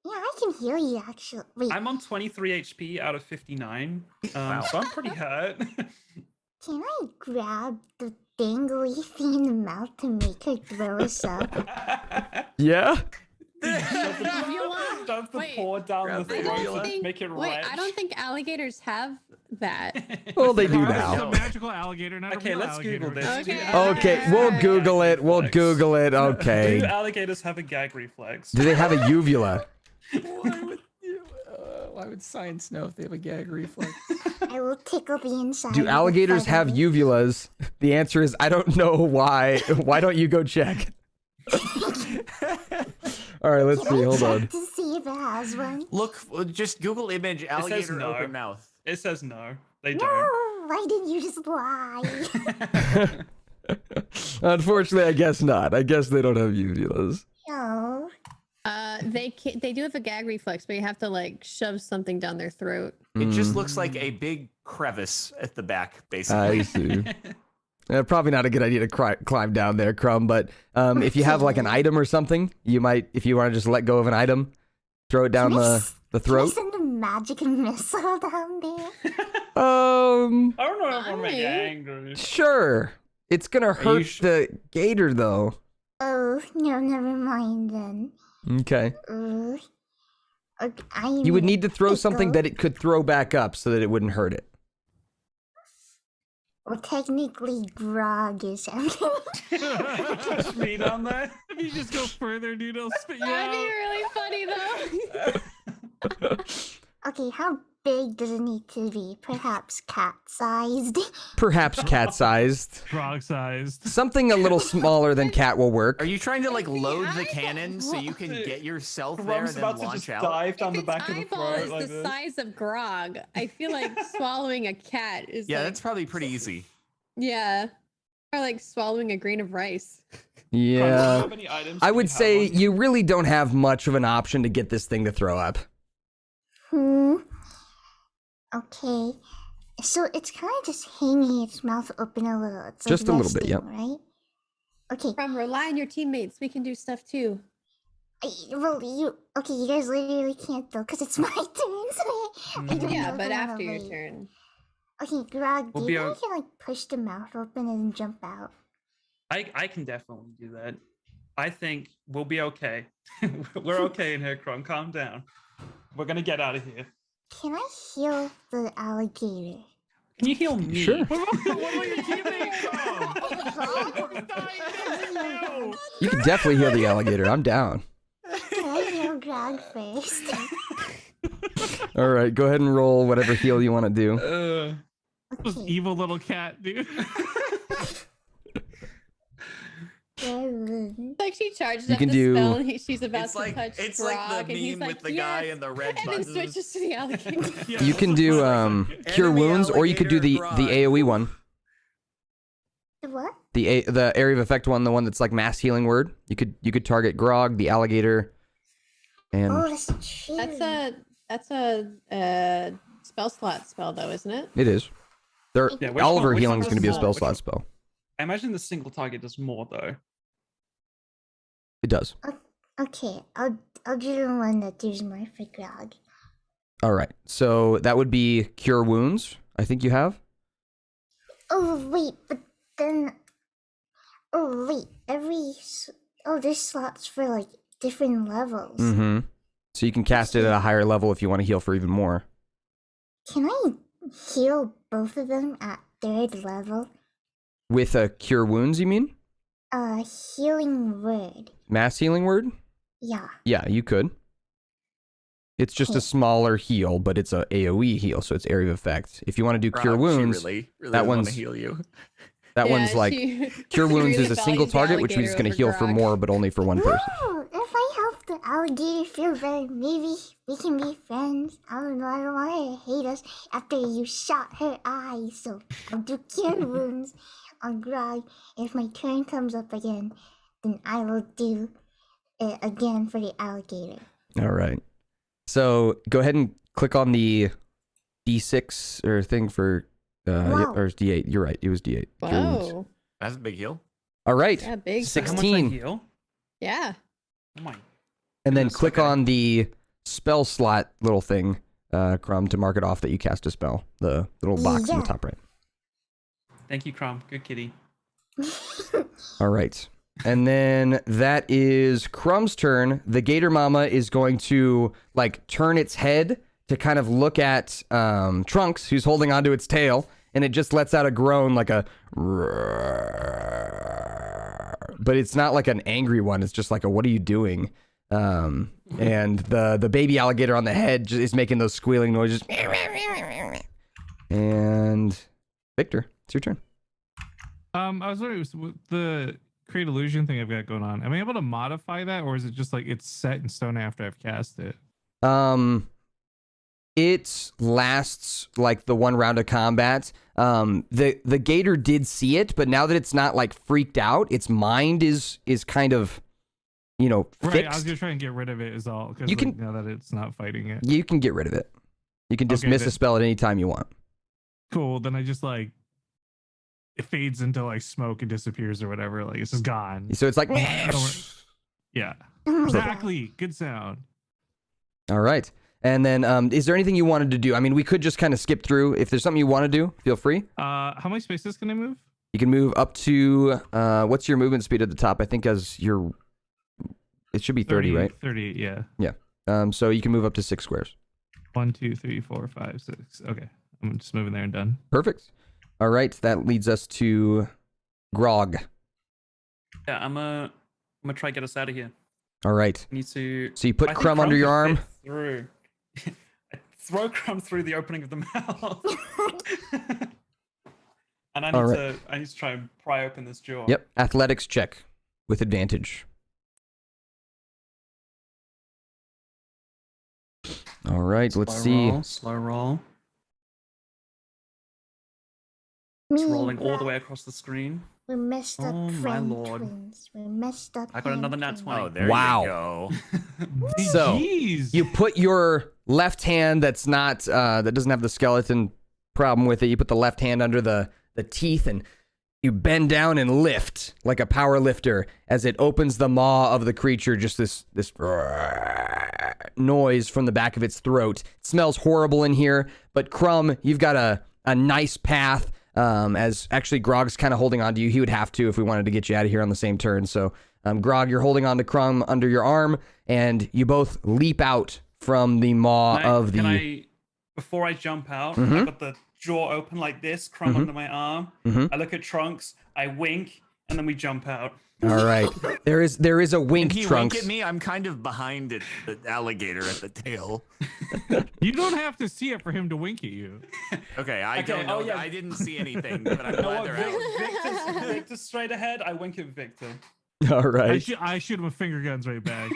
I can heal you actually. Wait, I'm on 23 HP out of 59, Wow. so I'm pretty hurt. can I grab the dangly thing in the mouth to make her throw us up? Yeah. If you want. Stuff the Wait, paw down grab the the throat uvula. to make it Wait, retch. I don't think alligators have that. Well, they do Carl, now. It's a magical alligator, not Okay, a real let's alligator. Google this. Okay. Okay, we'll Alright. Google it. We'll Reflex. Google it. Do Okay. alligators have a gag reflex? Do they have a uvula? Why would science know if they have a gag reflex? I will tickle the inside. Do of the alligators have feather. uvulas? The answer is I don't know why. Why don't you go check? All right, let's Can see. I Hold check on. to see if it has one? Look, just Google image alligator no. open mouth. It says no. They No, don't. why didn't you just lie? Unfortunately, I guess not. I guess they don't have uvulas. No. They do have a gag reflex, but you have to like shove something down their throat. It just Mm, looks like a big crevice at the back, I basically. see. Probably not a good idea to climb down there, Crumb. But if you have like an item or something, you might, if you want to just let go of an item, throw it down Can I the s- throat. Can I send a magic missile down there? I don't know if I'm Why? angry. Sure. It's gonna hurt sh- the gator though. Oh, no, never mind then. Okay. Okay, You would need to throw something tickle. that it could throw back up so that it wouldn't hurt it. Well, technically, Grog is something. Touch me down there. If you just go further, dude, it'll spit you That'd be out. really funny though. Okay, how big does it need to be? Perhaps cat-sized? Perhaps cat-sized. Frog-sized. Something a little smaller than cat will work. Are you trying to like If the load the eyeball- cannon so you can get yourself there and Crumb's then about to launch just out? dive down If the its back of the eyeball throat is like the this. size of Grog, I feel like swallowing a cat is Yeah, like, that's probably pretty easy. yeah, or like swallowing a grain of rice. Yeah. How many items I do would you have say on? you really don't have much of an option to get this thing to throw up. Okay. So it's kind of just hanging its mouth open a little. It's like Just a little bit, resting, yep. Right? Okay. From rely on your teammates. We can do stuff too. Well, you guys literally can't though, because it's my turn. So I don't Yeah, know but if I wanna after your wait. turn. Okay, Grog, We'll do be you o- think you can like push the mouth open and jump out? I can definitely do that. I think we'll be okay. We're okay in here, Crumb. Calm down. We're gonna get out of here. Can I heal the alligator? Can you heal me? Sure. What about your teammates? Oh. You can definitely heal the alligator. I'm down. Can I heal Grog first? All right, go ahead and roll whatever heal you want to do. This Okay. evil little cat, dude. Seven. Like she charges You up can the do- spell and she's about It's to like touch it's Grog, like the and he's meme like, with the guy "Yes," in the red and then buttons. switches to the alligator. Yeah, You can do cure Enemy wounds, or you could do the alligator AOE one, The what? the area of effect one, the one that's like mass healing word. You could target Grog, the alligator, and Oh, that's true. That's a spell slot spell though, isn't it? it is. There, Yeah, which all one- of her which healing one is going to be a does spell more? slot Which spell. I imagine the single target does more though. It does. Okay, I'll do the one that does more for Grog. All right, so that would be cure wounds. I think you have. Oh wait, but then. Oh wait, there's slots for like different levels. Mm-hmm. So you can cast it at a higher level if you want to heal for even more. Can I heal both of them at third level? With a cure wounds, you mean? Healing word. Mass healing word? Yeah. Yeah, you could. It's just a smaller heal, but it's a AOE heal, so it's area of effect. If you want to do cure wounds, really that doesn't wanna one's- heal you. that Yeah, one's like she- cure she wounds really is a single values the target, which means it's alligator going to heal over for Grog. more, but only for one person. No, if I help the alligator feel better, maybe we can be friends. I don't know, I don't want her to hate us after you shot her eyes, so I'll do cure wounds on Grog. If my turn comes up again, then I will do it again for the alligator. All right. So go ahead and click on the D6 or thing for, Wow. or D8. You're right. It was D8. Cure wounds. Whoa. That's a big heal. All right. Yeah, big. Six. How much 16. I heal? Yeah. Oh my. And then Goodness, click okay. on the spell slot little thing, Crumb, to mark it off that you cast a spell. The little box in Yeah. the top right. Thank you, Crumb. Good kitty. All right. And then that is Crumb's turn. The Gator Mama is going to like turn its head to kind of look at Trunks, who's holding onto its tail, and it just lets out a groan like a, but it's not like an angry one. It's just like a, what are you doing? And the baby alligator on the head is making those squealing noises. And Victor, it's your turn. I was wondering, with the create illusion thing I've got going on, am I able to modify that, or is it just like it's set in stone after I've cast it? It lasts like the one round of combat. The gator did see it, but now that it's not like freaked out, its mind is kind of, you know, fixed. Right, I was just trying to get rid of it is all, because like, now that it's not fighting it. You can get rid of it. You can dismiss a spell at any time you want. Cool, then I just like, it fades into like smoke and disappears or whatever, like it's just gone. So it's like, yeah, exactly. Good sound. All right. And then, is there anything you wanted to do? I mean, we could just kind of skip through. If there's something you want to do, feel free. How many spaces can I move? You can move up to, what's your movement speed at the top? I think as your, it should be 30, right? 30, yeah. Yeah. So you can move up to 6 squares. 1, 2, 3, 4, 5, 6. Okay. I'm just moving there and done. Perfect. All right. That leads us to Grog. Yeah, I'm gonna try to get us out of here. All right. I need to. So you put I think Crumb under your can arm. fit Through. I throw Crumb through the opening of the mouth. And I need to try and pry open this jaw. Yep. Athletics check with advantage. All right. Let's see. Slow roll. Me It's and rolling all the Brad, way across the screen. We messed up, Oh, my friend lord. twins. We messed up. I got another hand nat twins. 20. Oh, there Wow. you go. So Jeez. you put your left hand that's not that doesn't have the skeleton problem with it. You put the left hand under the teeth and you bend down and lift like a power lifter as it opens the maw of the creature. Just this noise from the back of its throat. It smells horrible in here, but Crumb, you've got a nice path. As actually Grog's kind of holding on to you. He would have to if we wanted to get you out of here on the same turn. So, Grog, you're holding on to Crumb under your arm, and you both leap out from the maw of the... Can I, before I jump out, I got the jaw open like this, Crumb under my arm. I look at Trunks, I wink, and then we jump out. All right. There is a wink, Can he Trunks. wink at me? I'm kind of behind it, the alligator at the tail. You don't have to see it for him to wink at you. Okay, I don't know. I didn't see anything, but I'm glad they're out. Victor's straight ahead, I wink at Victor. All right. I shoot him with finger guns right back.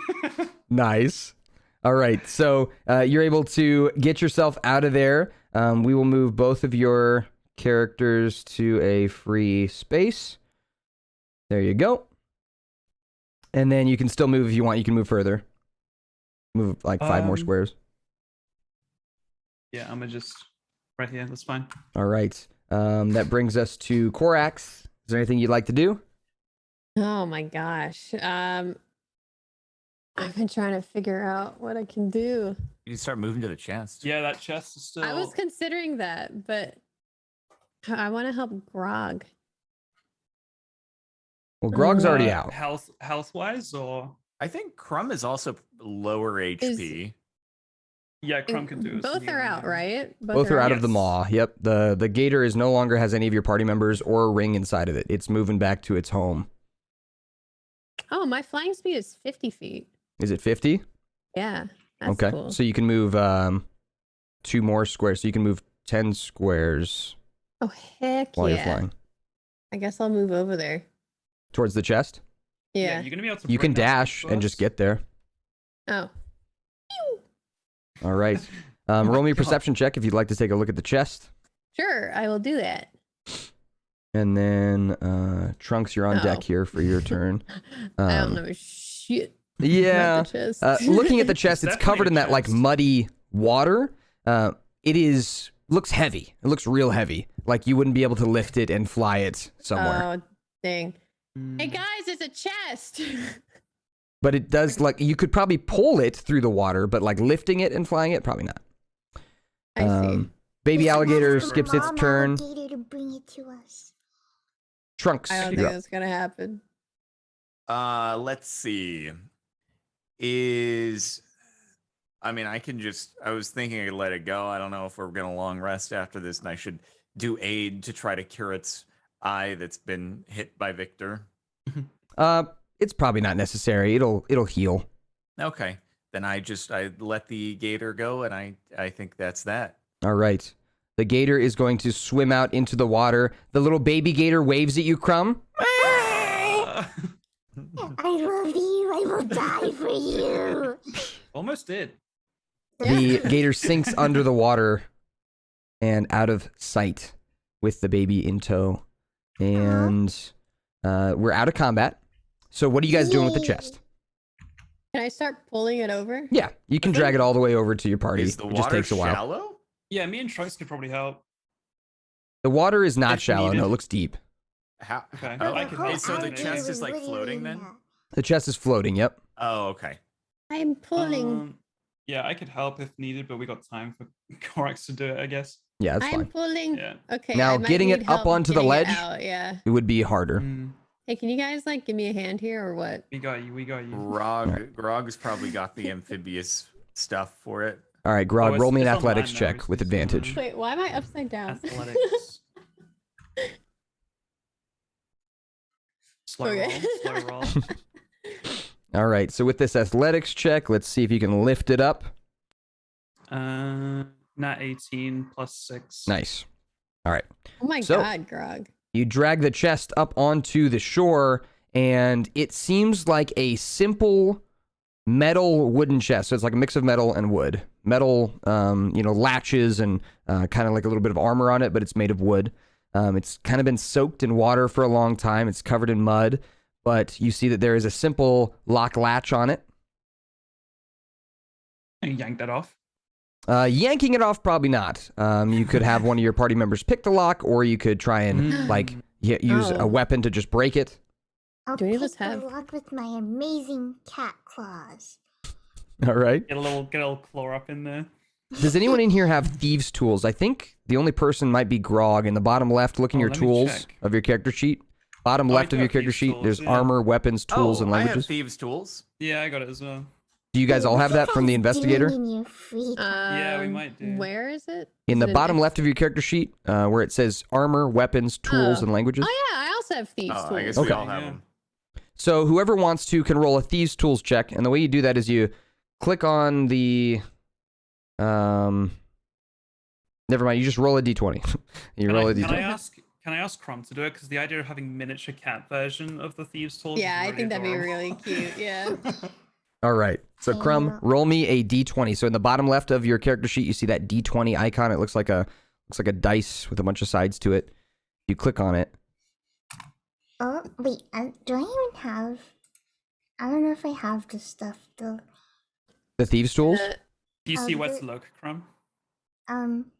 Nice. All right. So you're able to get yourself out of there. We will move both of your characters to a free space. There you go. And then you can still move if you want. You can move further. Move like 5 more squares. Yeah, I'm gonna just right here. That's fine. All right. That brings us to Korax. Is there anything you'd like to do? Oh my gosh. I've been trying to figure out what I can do. You start moving to the chest. Yeah, that chest is still. I was considering that, but I want to help Grog. Well, Grog's already out. Health wise, or I think Crumb is also lower HP. yeah, Crumb can do it. Both are out, right? Both are out of the Yes. maw. Yep. The gator is no longer has any of your party members or a ring inside of it. It's moving back to its home. Oh, my flying speed is 50 feet. Is it 50? Yeah. That's Okay. cool. So you can move 2 more squares. So you can move 10 squares Oh, heck while yeah. you're flying. I guess I'll move over there. Towards the chest? Yeah. you're gonna be able to. You can bring that dash and just first. get there. Oh. All right. Roll me a God. perception check if you'd like to take a look at the chest. Sure, I will do that. And then Trunks, you're on deck Oh. here for your turn. I don't know shit. Yeah. about the chest. Looking at the chest, it's Definitely covered in a that like chest. muddy water. It looks heavy. It looks real heavy. Like you wouldn't be able to lift it and fly it somewhere. Oh, dang. Mm. Hey guys, it's a chest. But it does like you could probably pull it through the water, but like lifting it and flying it, probably not. I see. Baby Just alligator ask the skips its mom turn. alligator to bring it to us. Trunks. I don't you're think up. that's gonna happen. Let's see. I was thinking I could let it go. I don't know if we're gonna long rest after this, and I should do aid to try to cure its eye that's been hit by Victor. It's probably not necessary. It'll heal. Okay. Then I let the gator go, and I think that's that. All right. The gator is going to swim out into the water. The little baby gator waves at you, Crumb. I love you. I will die for you. Almost did. The gator sinks under the water and out of sight with the baby in tow. And we're out of combat. So what are you guys doing with the chest? Can I start pulling it over? Yeah, you can drag it all the way over to your party. Is the It just water takes a while. shallow? Yeah, me and Trunks could probably help. The water is not If shallow. needed. No, it looks deep. How? Okay. Oh, I can help. so the Alligator chest is like What do you floating mean then? that? The chest is floating, yep. Oh, okay. I'm pulling. Yeah, I could help if needed, but we got time for Corax to do it, I guess. Yeah, that's I'm fine. pulling. Yeah. Okay. Now, I might getting it need up help onto the getting it ledge? out, yeah. It would be harder. Hey, can you guys like give me a hand here or what? We got you. We got you. Grog's probably got the amphibious stuff for it. All right, Grog, it's- roll me an it's athletics online now, check with it's- advantage. Wait, why am I upside down? Athletics. Slow Okay. roll. Slow roll. All right, so with this athletics check, let's see if you can lift it up. Nat 18 plus 6. Nice. All right. Oh my So- god, Grog. You drag the chest up onto the shore, and it seems like a simple metal wooden chest. So it's like a mix of metal and wood. Metal, latches and kind of like a little bit of armor on it, but it's made of wood. It's kind of been soaked in water for a long time. It's covered in mud, but you see that there is a simple lock latch on it. And yank that off. Yanking it off, probably not. You could have one of your party members pick the lock, or you could try and use a weapon to just break it. I'll Do any of us pick the have- lock with my amazing cat claws. All right. Get a little claw up in there. Does anyone in here have thieves' tools? I think the only person might be Grog. In the bottom left, look in your Let me tools check. of your character sheet. Bottom I left do of your have character thieves' sheet, tools, there's yeah. armor, weapons, tools, and I have languages. thieves' tools. Yeah, I got it as well. Do you guys all have that from the investigator? Doing in your free time. Yeah, we might do. Where is it? In Is the it bottom next- left of your character sheet, where it says armor, weapons, tools, Oh. and languages. Oh yeah, I also have thieves Oh, tools. I guess Okay. we all have Yeah. them. So whoever wants to can roll a thieves' tools check, and the way you do that is you click on the. Never mind. You just roll a d20. You roll a Can I d20. ask Crumb to do it? Because the idea of having miniature cat version of the thieves' tools. Yeah, is I think that'd be adorable. really cute. Yeah. All right. So Crumb, Yeah. roll me a d20. So in the bottom left of your character sheet, you see that d20 icon. It looks like a dice with a bunch of sides to it. You click on it. Oh, wait, do I even have... I don't know if I have this stuff, though. The thieves' tools. Do you see Oh, where the- to look, Crumb?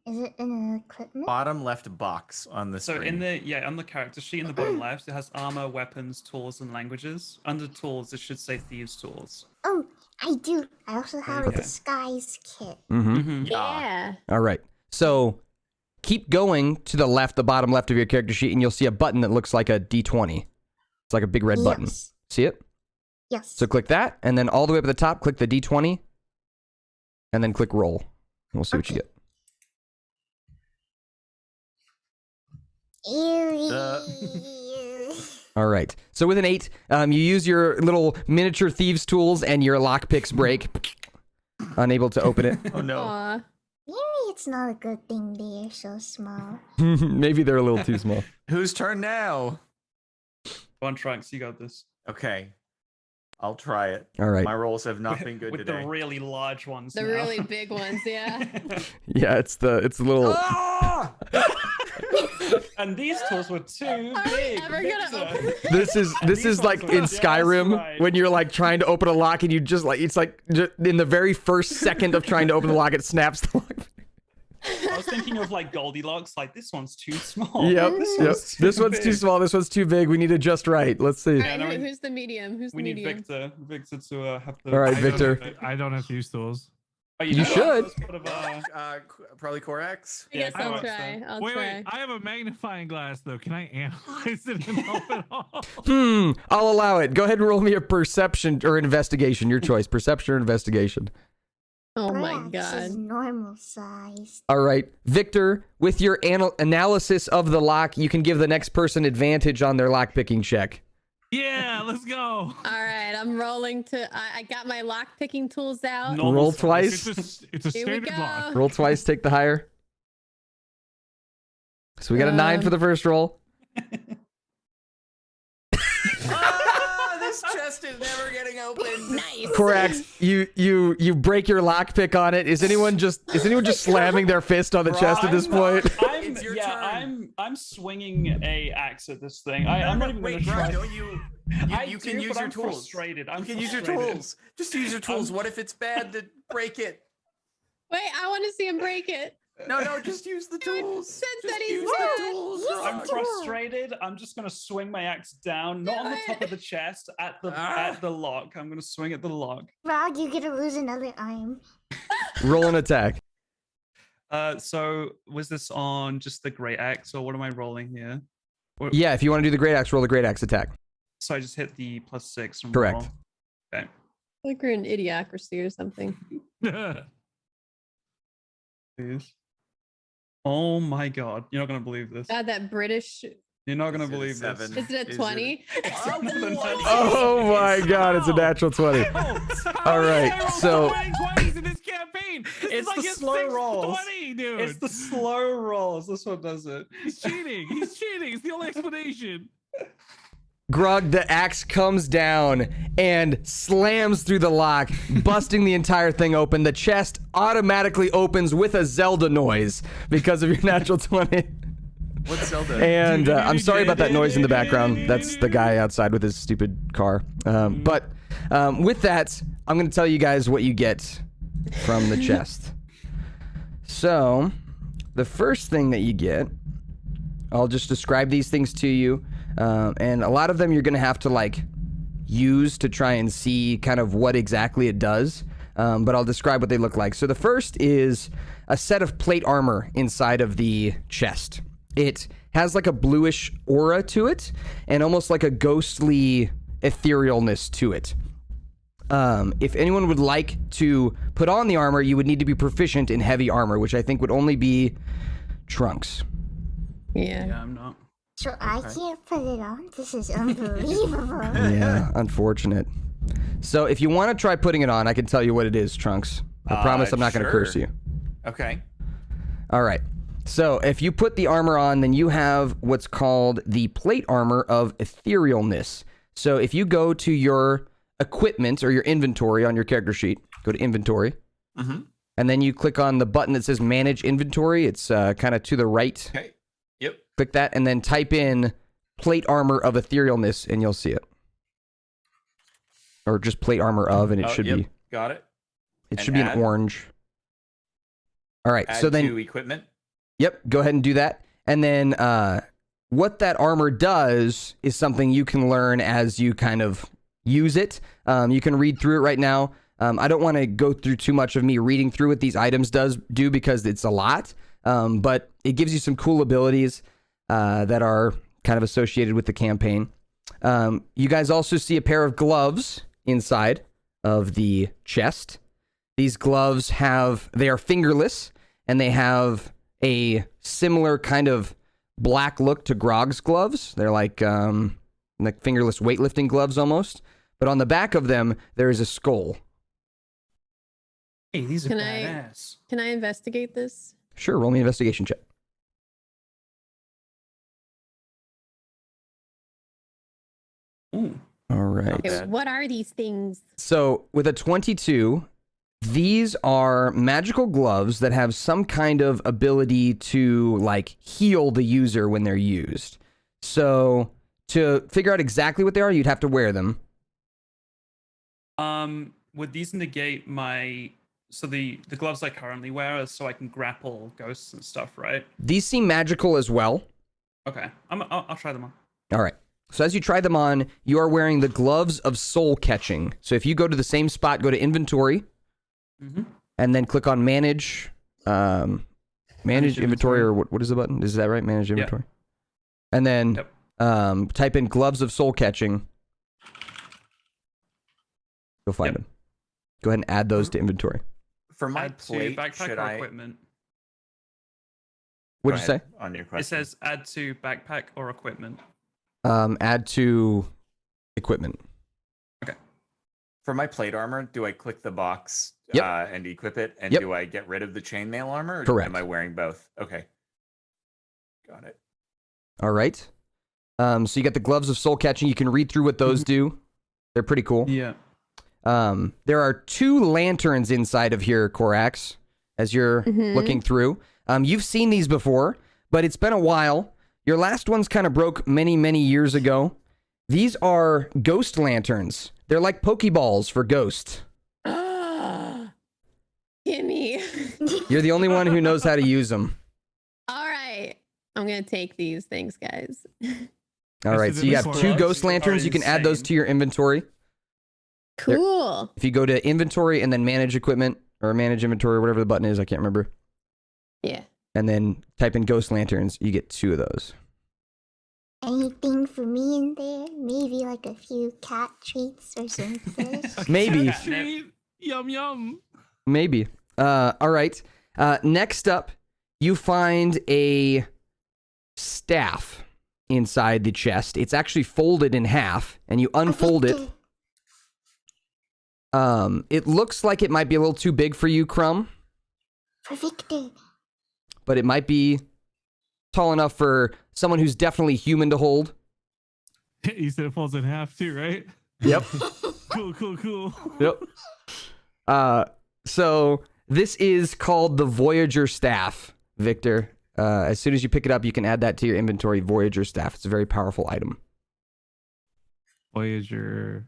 Is it in an equipment? Bottom left box on the So screen. on the character sheet in the bottom left, it has armor, weapons, tools, and languages. Under tools, it should say thieves' tools. Oh, I do. I also have a Okay. disguise kit. Mm-hmm. Yeah. All right. So keep going to the left, the bottom left of your character sheet, and you'll see a button that looks like a d20. It's like a big red button. Yes. See it? Yes. So click that, and then all the way up at the top, click the d20, and then click roll. And we'll see what you Okay. get. All right. So with an 8, you use your little miniature thieves' tools, and your lockpicks break. Unable to open it. Oh no. Aw. Maybe it's not a good thing they are so small. Maybe they're a little too small. Whose turn now? Go on, Trunks, you got this. Okay. I'll try it. All right. My rolls have not been good With today. the really large ones. The now. really big ones, yeah. Yeah, it's the little. Ah! And these tools were too Are we big. ever gonna Victor. open this? This is These like ones were in just Skyrim right. when you're like trying to open a lock and you just like it's like in the very first second of trying to open the lock it snaps the lock. I was thinking of like Goldilocks, like this one's too small. Yep. This Yep. one's too This one's too big. small. This one's too big. We need it just right. Let's see. All right, no, who's the medium? Who's We the need medium? Victor to have the. All right, I don't Victor. have- I don't have thieves' tools. Oh, You should. Probably Corax. I guess I I'll hope so. try. I'll Wait, try. I have a magnifying glass though. Can I analyze it and help it all? I'll allow it. Go ahead and roll me a perception or investigation. Your choice, perception or investigation. Oh my Corax is god. normal size. All right, Victor, with your analysis of the lock, you can give the next person advantage on their lock picking check. Yeah, let's go. All right, I'm rolling to. I got my lock picking tools out. Normal Roll size. twice. It's a Here we standard lock. go. Roll twice, take the higher. So we got a 9 for the first roll. This chest is never getting opened. Nice. Corax, you break your lockpick on it. Is anyone just slamming their fist on the chest at this point? It's your turn. I'm swinging a axe at this thing. I'm not even Wait, gonna try. don't you? You can use your I'm tools. frustrated. You can use your tools. Just use your tools. What if it's bad to break it? Wait, I want to see him break it. No, just use the tools. Since Just that he's use bad. the tools. I'm Rock. frustrated. I'm just gonna swing my axe down, not on the top of the chest, at the lock. I'm gonna swing at the lock. Rog, you're gonna lose another arm. Roll an attack. So was this on just the great axe, or what am I rolling here? Yeah, if you want to do the great axe, roll the great axe attack. So I just hit the +6. And Correct. roll. Okay. Like we're in idiocracy or something. Please. Oh my god, you're not gonna believe this. God, that British. You're not gonna Is it a believe seven? this. Is it a 20? Oh my god, it's a natural 20. All right, so 20s in this campaign. This It's is like the his slow 6th rolls. 20, dude. It's the slow rolls. This one does it. He's cheating. He's cheating. It's the only explanation. Grog, the axe comes down and slams through the lock, busting the entire thing open. The chest automatically opens with a Zelda noise because of your natural 20. What's Zelda? And I'm sorry about that noise in the background. That's the guy outside with his stupid car. But with that, I'm going to tell you guys what you get from the chest. So, the first thing that you get, I'll just describe these things to you. And a lot of them you're going to have to like use to try and see kind of what exactly it does. But I'll describe what they look like. So the first is a set of plate armor inside of the chest. It has like a bluish aura to it and almost like a ghostly etherealness to it. If anyone would like to put on the armor, you would need to be proficient in heavy armor, which I think would only be Trunks. Yeah. I'm not. So I can't put it on? This is unbelievable. Yeah, unfortunate. So if you want to try putting it on, I can tell you what it is, Trunks. I promise I'm not going to curse sure. you. Okay. All right. So if you put the armor on, then you have what's called the plate armor of etherealness. So if you go to your equipment or your inventory on your character sheet, go to inventory, and then you click on the button that says manage inventory. It's kind of to the right. Okay. Yep. Click that and then type in plate armor of etherealness and you'll see it. Or just plate armor of, and it should be. Got it. It And should be add? an orange. All right. Add So then, to equipment. yep, go ahead and do that. And then what that armor does is something you can learn as you kind of use it. You can read through it right now. I don't want to go through too much of me reading through what these items do because it's a lot. But it gives you some cool abilities that are kind of associated with the campaign. You guys also see a pair of gloves inside of the chest. These gloves they are fingerless, and they have a similar kind of black look to Grog's gloves. They're like fingerless weightlifting gloves almost. But on the back of them, there is a skull. Hey, these are Can badass. Can I investigate this? Sure, roll me an investigation check. Ooh. All right. Okay, what are these things? So with a 22, these are magical gloves that have some kind of ability to like heal the user when they're used. So to figure out exactly what they are, you'd have to wear them. Would these negate my the gloves I currently wear are so I can grapple ghosts and stuff, right? These seem magical as well. Okay, I'll try them on. All right. So as you try them on, you are wearing the gloves of soul catching. So if you go to the same spot, go to inventory, and then click on manage. Manage inventory, or what is the button? Is that right? Manage inventory. And then type in gloves of soul catching. Go find them. Go ahead and add those to inventory. For my Add to plate, backpack should or I? equipment. What'd you say? On your It question. says add to backpack or equipment. Add to equipment. For my plate armor, do I click the box Yep. and equip it? And Yep. do I get rid of the chainmail armor? Or Correct. Am I wearing both? Okay. Got it. All right. So you got the gloves of soul catching. You can read through what those do. They're pretty cool. Yeah. There are 2 lanterns inside of here, Korax, as you're looking through. You've seen these before, but it's been a while. Your last ones kind of broke many, many years ago. These are ghost lanterns. They're like Pokeballs for ghosts. Gimme. You're the only one who knows how to use them. All right. I'm going to take these. Thanks, guys. All right, so you have 2 ghost lanterns. You can add those to your inventory. Cool. If you go to inventory and then manage equipment or manage inventory, or whatever the button is, I can't remember. Yeah. And then type in ghost lanterns, you get 2 of those. Anything for me in there? Maybe like a few cat treats or something. Maybe. Treat. Yum yum. Maybe. All right. Next up, you find a staff inside the chest. It's actually folded in half, and you unfold it. It looks like it might be a little too big for you, Crumb, For Victor. but it might be tall enough for someone who's definitely human to hold. You said it falls in half too, right? Yep. Cool. Yep. So this is called the Voyager Staff, Victor. As soon as you pick it up, you can add that to your inventory. Voyager Staff. It's a very powerful item. Voyager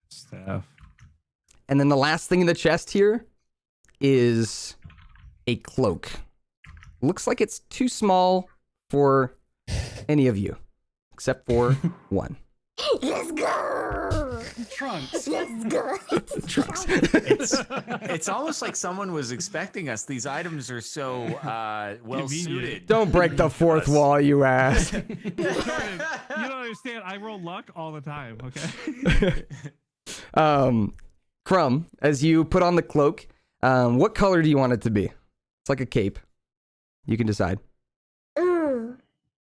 Staff. And then the last thing in the chest here is a cloak. Looks like it's too small for any of you, except for one. Let's go! Trunks. Let's go! Trunks. It's almost like someone was expecting us. These items are so well suited. Don't break the fourth wall, you ass. You don't understand. I roll luck all the time. Okay. Crumb, as you put on the cloak, what color do you want it to be? It's like a cape. You can decide. Ooh,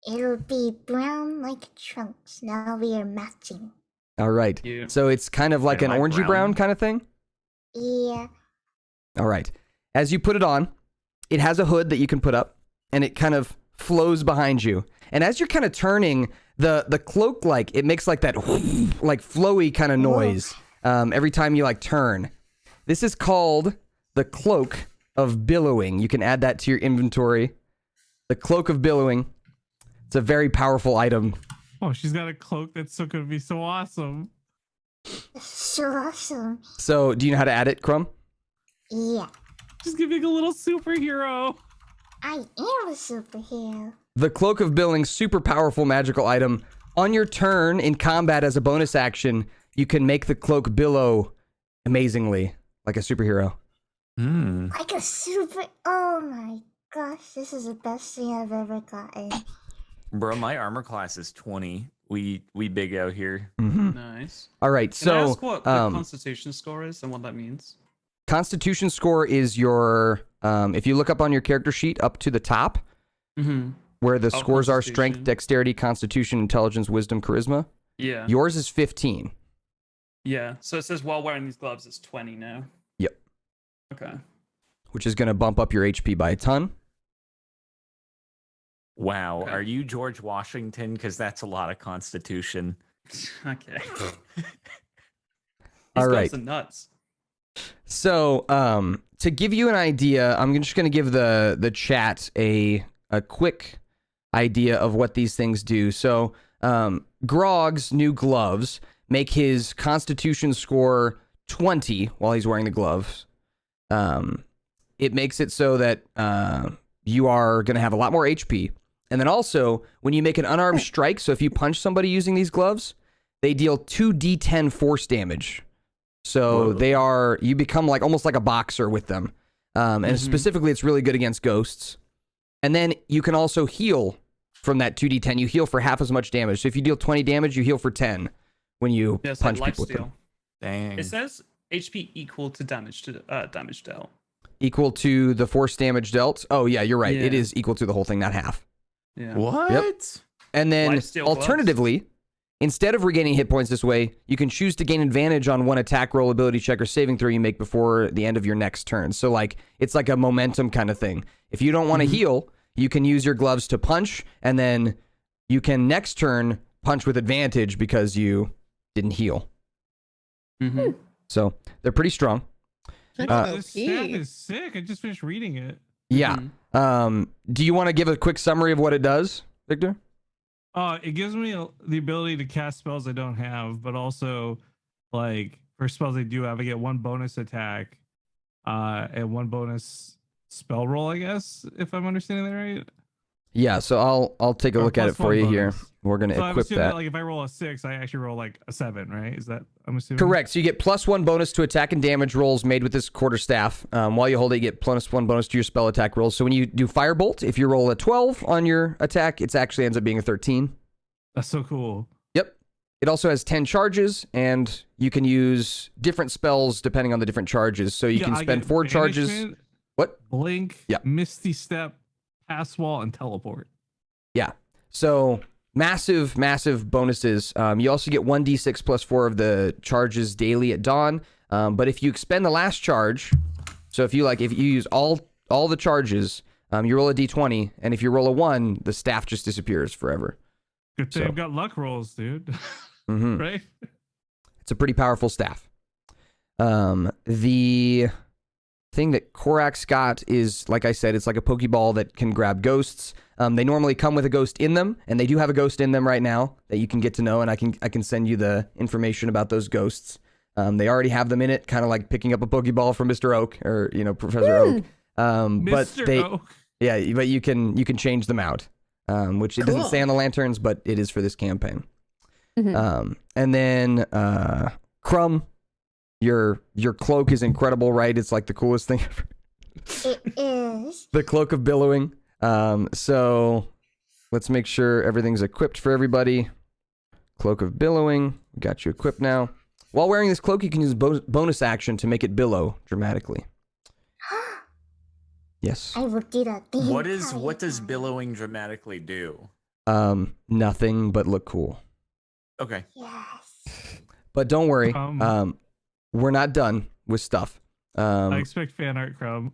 it'll be brown like Trunks. Now we are matching. All right. Yeah. So it's kind of like an Kinda like orangey brown brown kind of thing? Yeah. All right. As you put it on, it has a hood that you can put up, and it kind of flows behind you. And as you're kind of turning, the cloak, like, it makes like that like flowy kind of noise every time you like turn. This is called the Cloak of Billowing. You can add that to your inventory. The Cloak of Billowing. It's a very powerful item. Oh, she's got a cloak that's so gonna be so awesome. So awesome. So, do you know how to add it, Crumb? Yeah. She's gonna be a little superhero. I am a superhero. The Cloak of Billowing, super powerful magical item. On your turn in combat as a bonus action, you can make the cloak billow amazingly, like a superhero. Like a super. Oh my gosh, this is the best thing I've ever gotten. Bro, my armor class is 20. We big out here. Nice. All right, Can I so ask what the Constitution score is and what that means? Constitution score is your, if you look up on your character sheet up to the top, where the scores are strength, Constitution. dexterity, constitution, intelligence, wisdom, charisma. Yeah. Yours is 15. Yeah. So it says while wearing these gloves, it's 20 now. Yep. Okay. Which is going to bump up your HP by a ton. Wow. Okay. Are you George Washington? Because that's a lot of constitution. Okay. These All right. gloves are nuts. So, to give you an idea, I'm just going to give the chat a quick idea of what these things do. So, Grog's new gloves make his Constitution score 20 while he's wearing the gloves. It makes it so that you are going to have a lot more HP. And then also, when you make an unarmed strike, so if you punch somebody using these gloves, they deal 2d10 force damage. So Whoa. you become like almost like a boxer with them. And specifically, it's really good against ghosts. And then you can also heal from that 2d10. You heal for half as much damage. So if you deal 20 damage, you heal for 10 when you punch people with them. Dang. It says HP equal to damage dealt. Equal to the force damage dealt. Oh yeah, you're right. Yeah. It is equal to the whole thing, not half. Yeah. What? Yep. And then Lifesteal gloves. alternatively, instead of regaining hit points this way, you can choose to gain advantage on one attack roll, ability check, or saving throw you make before the end of your next turn. So like it's like a momentum kind of thing. If you don't want to heal, you can use your gloves to punch, and then you can next turn punch with advantage because you didn't heal. So they're pretty strong. This stat is sick. I just finished reading it. Yeah. Do you want to give a quick summary of what it does, Victor? It gives me the ability to cast spells I don't have, but also, like, for spells I do have, I get 1 bonus attack, and 1 bonus spell roll, I guess, if I'm understanding that right. Yeah, so I'll take a look at it for you here. We're going to So I'm equip assuming that. like if I roll a 6, I actually roll like a 7, right? Is that I'm assuming? Correct. So you get +1 bonus to attack and damage rolls made with this quarterstaff. While you hold it, you get +1 bonus to your spell attack rolls. So when you do Firebolt, if you roll a 12 on your attack, it actually ends up being a 13. That's so cool. Yep. It also has 10 charges, and you can use different spells depending on the different charges. So you can I spend get 4 charges. Banishment, What? Blink, Yeah. Misty Step, Pass Wall, and Teleport. Yeah. So massive bonuses. You also get 1d6 plus 4 of the charges daily at dawn. But if you expend the last charge, so if you use all the charges, you roll a d20, and if you roll a 1, the staff just disappears forever. Good thing So- I've got luck rolls, dude. Mhm. Right? It's a pretty powerful staff. The thing that Korak's got is, like I said, it's like a Pokeball that can grab ghosts. They normally come with a ghost in them, and they do have a ghost in them right now that you can get to know, and I can send you the information about those ghosts. They already have them in it, kind of like picking up a Pokeball from Mr. Oak or Professor Oak. But Mr. Oak. but you can change them out, which it doesn't Cool. say on the lanterns, but it is for this campaign. And then Crumb, your cloak is incredible, right? It's like the coolest thing ever. It is. The Cloak of Billowing. So let's make sure everything's equipped for everybody. Cloak of Billowing. Got you equipped now. While wearing this cloak, you can use bonus action to make it billow dramatically. Yes. I will do that. the What entire does time. billowing dramatically do? Nothing but look cool. Okay. Yes. But don't worry. Crumb. We're not done with stuff. I expect fan art, Crumb.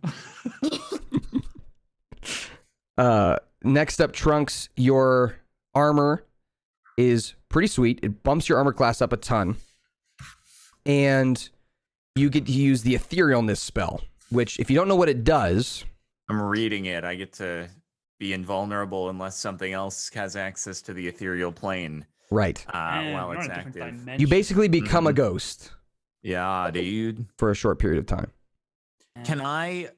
Next up, Trunks, your armor is pretty sweet. It bumps your armor class up a ton. And you get to use the etherealness spell, which, if you don't know what it does, I'm reading it. I get to be invulnerable unless something else has access to the ethereal plane right, And while we're it's on a different active. dimension. you basically become a ghost Yeah, dude. for a short period of time. Can I,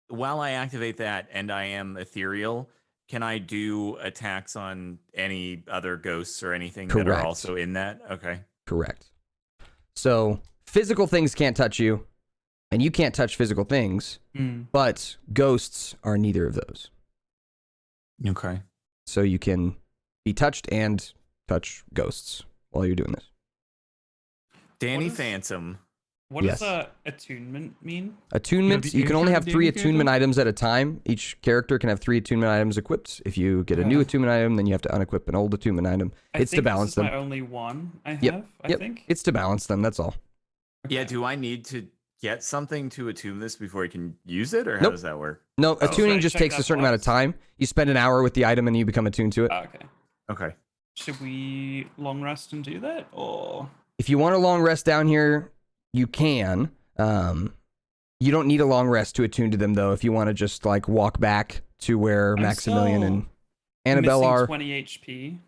while I activate that and I am ethereal, can I do attacks on any other ghosts or anything that Correct. are also in that? Okay. Correct. So physical things can't touch you, and you can't touch physical things, but ghosts are neither of those. Okay. So you can be touched and touch ghosts while you're doing this. Danny What is- Phantom. What Yes. does attunement mean? Attunement, the you can only have intro 3 Danny attunement Phantom? items at a time. Each character can have 3 attunement items equipped. If you get a new Yeah. attunement item, then you have to unequip an old attunement item. It's to think balance this is them. my only one I have, Yep, I yep. think. It's to balance them, that's all. Yeah, do I need to get something to attune this before I can use it, or how Nope. does that work? No, Oh, attuning sorry, just check takes a that certain amount of box. time. You spend an hour with the item and you become attuned to it. Okay. Okay. Should we long rest and do that, or If you want a long rest down here, you can. You don't need a long rest to attune to them, though, if you want to just like walk back to where I'm Maximilian still and Annabelle missing are. 20 HP?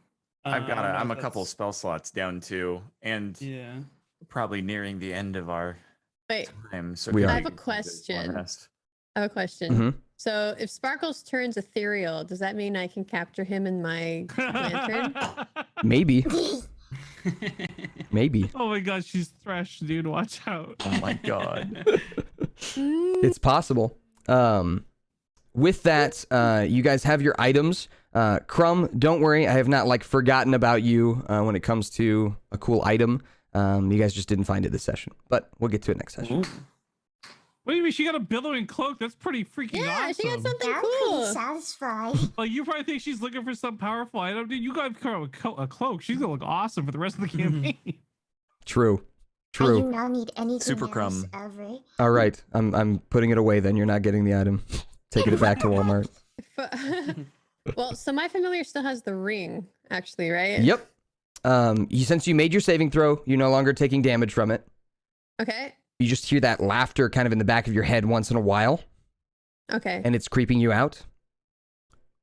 I've got I don't know I'm a if couple that's- spell slots down too, and Yeah. probably nearing the end of our Wait, time. So We can are. I have a do this long question. rest? I have a question. Mhm. So if Sparkles turns ethereal, does that mean I can capture him in my lantern? Maybe. Maybe. Oh my god, she's Thresh, dude. Watch out. Oh my god. It's possible. With that, you guys have your items. Crumb, don't worry, I have not like forgotten about you when it comes to a cool item. You guys just didn't find it this session, but we'll get to it next session. Ooh. What do you mean? She got a billowing cloak. That's pretty freaking Yeah, awesome. she got something I'm cool. pretty satisfied. Like, you probably think she's looking for some powerful item. Dude, you got a cloak. She's gonna look awesome for the rest of the campaign. True. I do True. not need anything Super else crumb. ever. All right, I'm putting it away. Then you're not getting the item. Taking it back to Walmart. Well, so my familiar still has the ring, actually, right? Yep. Since you made your saving throw, you're no longer taking damage from it. Okay. You just hear that laughter kind of in the back of your head once in a while, Okay. and it's creeping you out.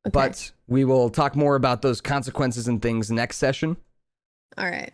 Okay. But we will talk more about those consequences and things next session. All right.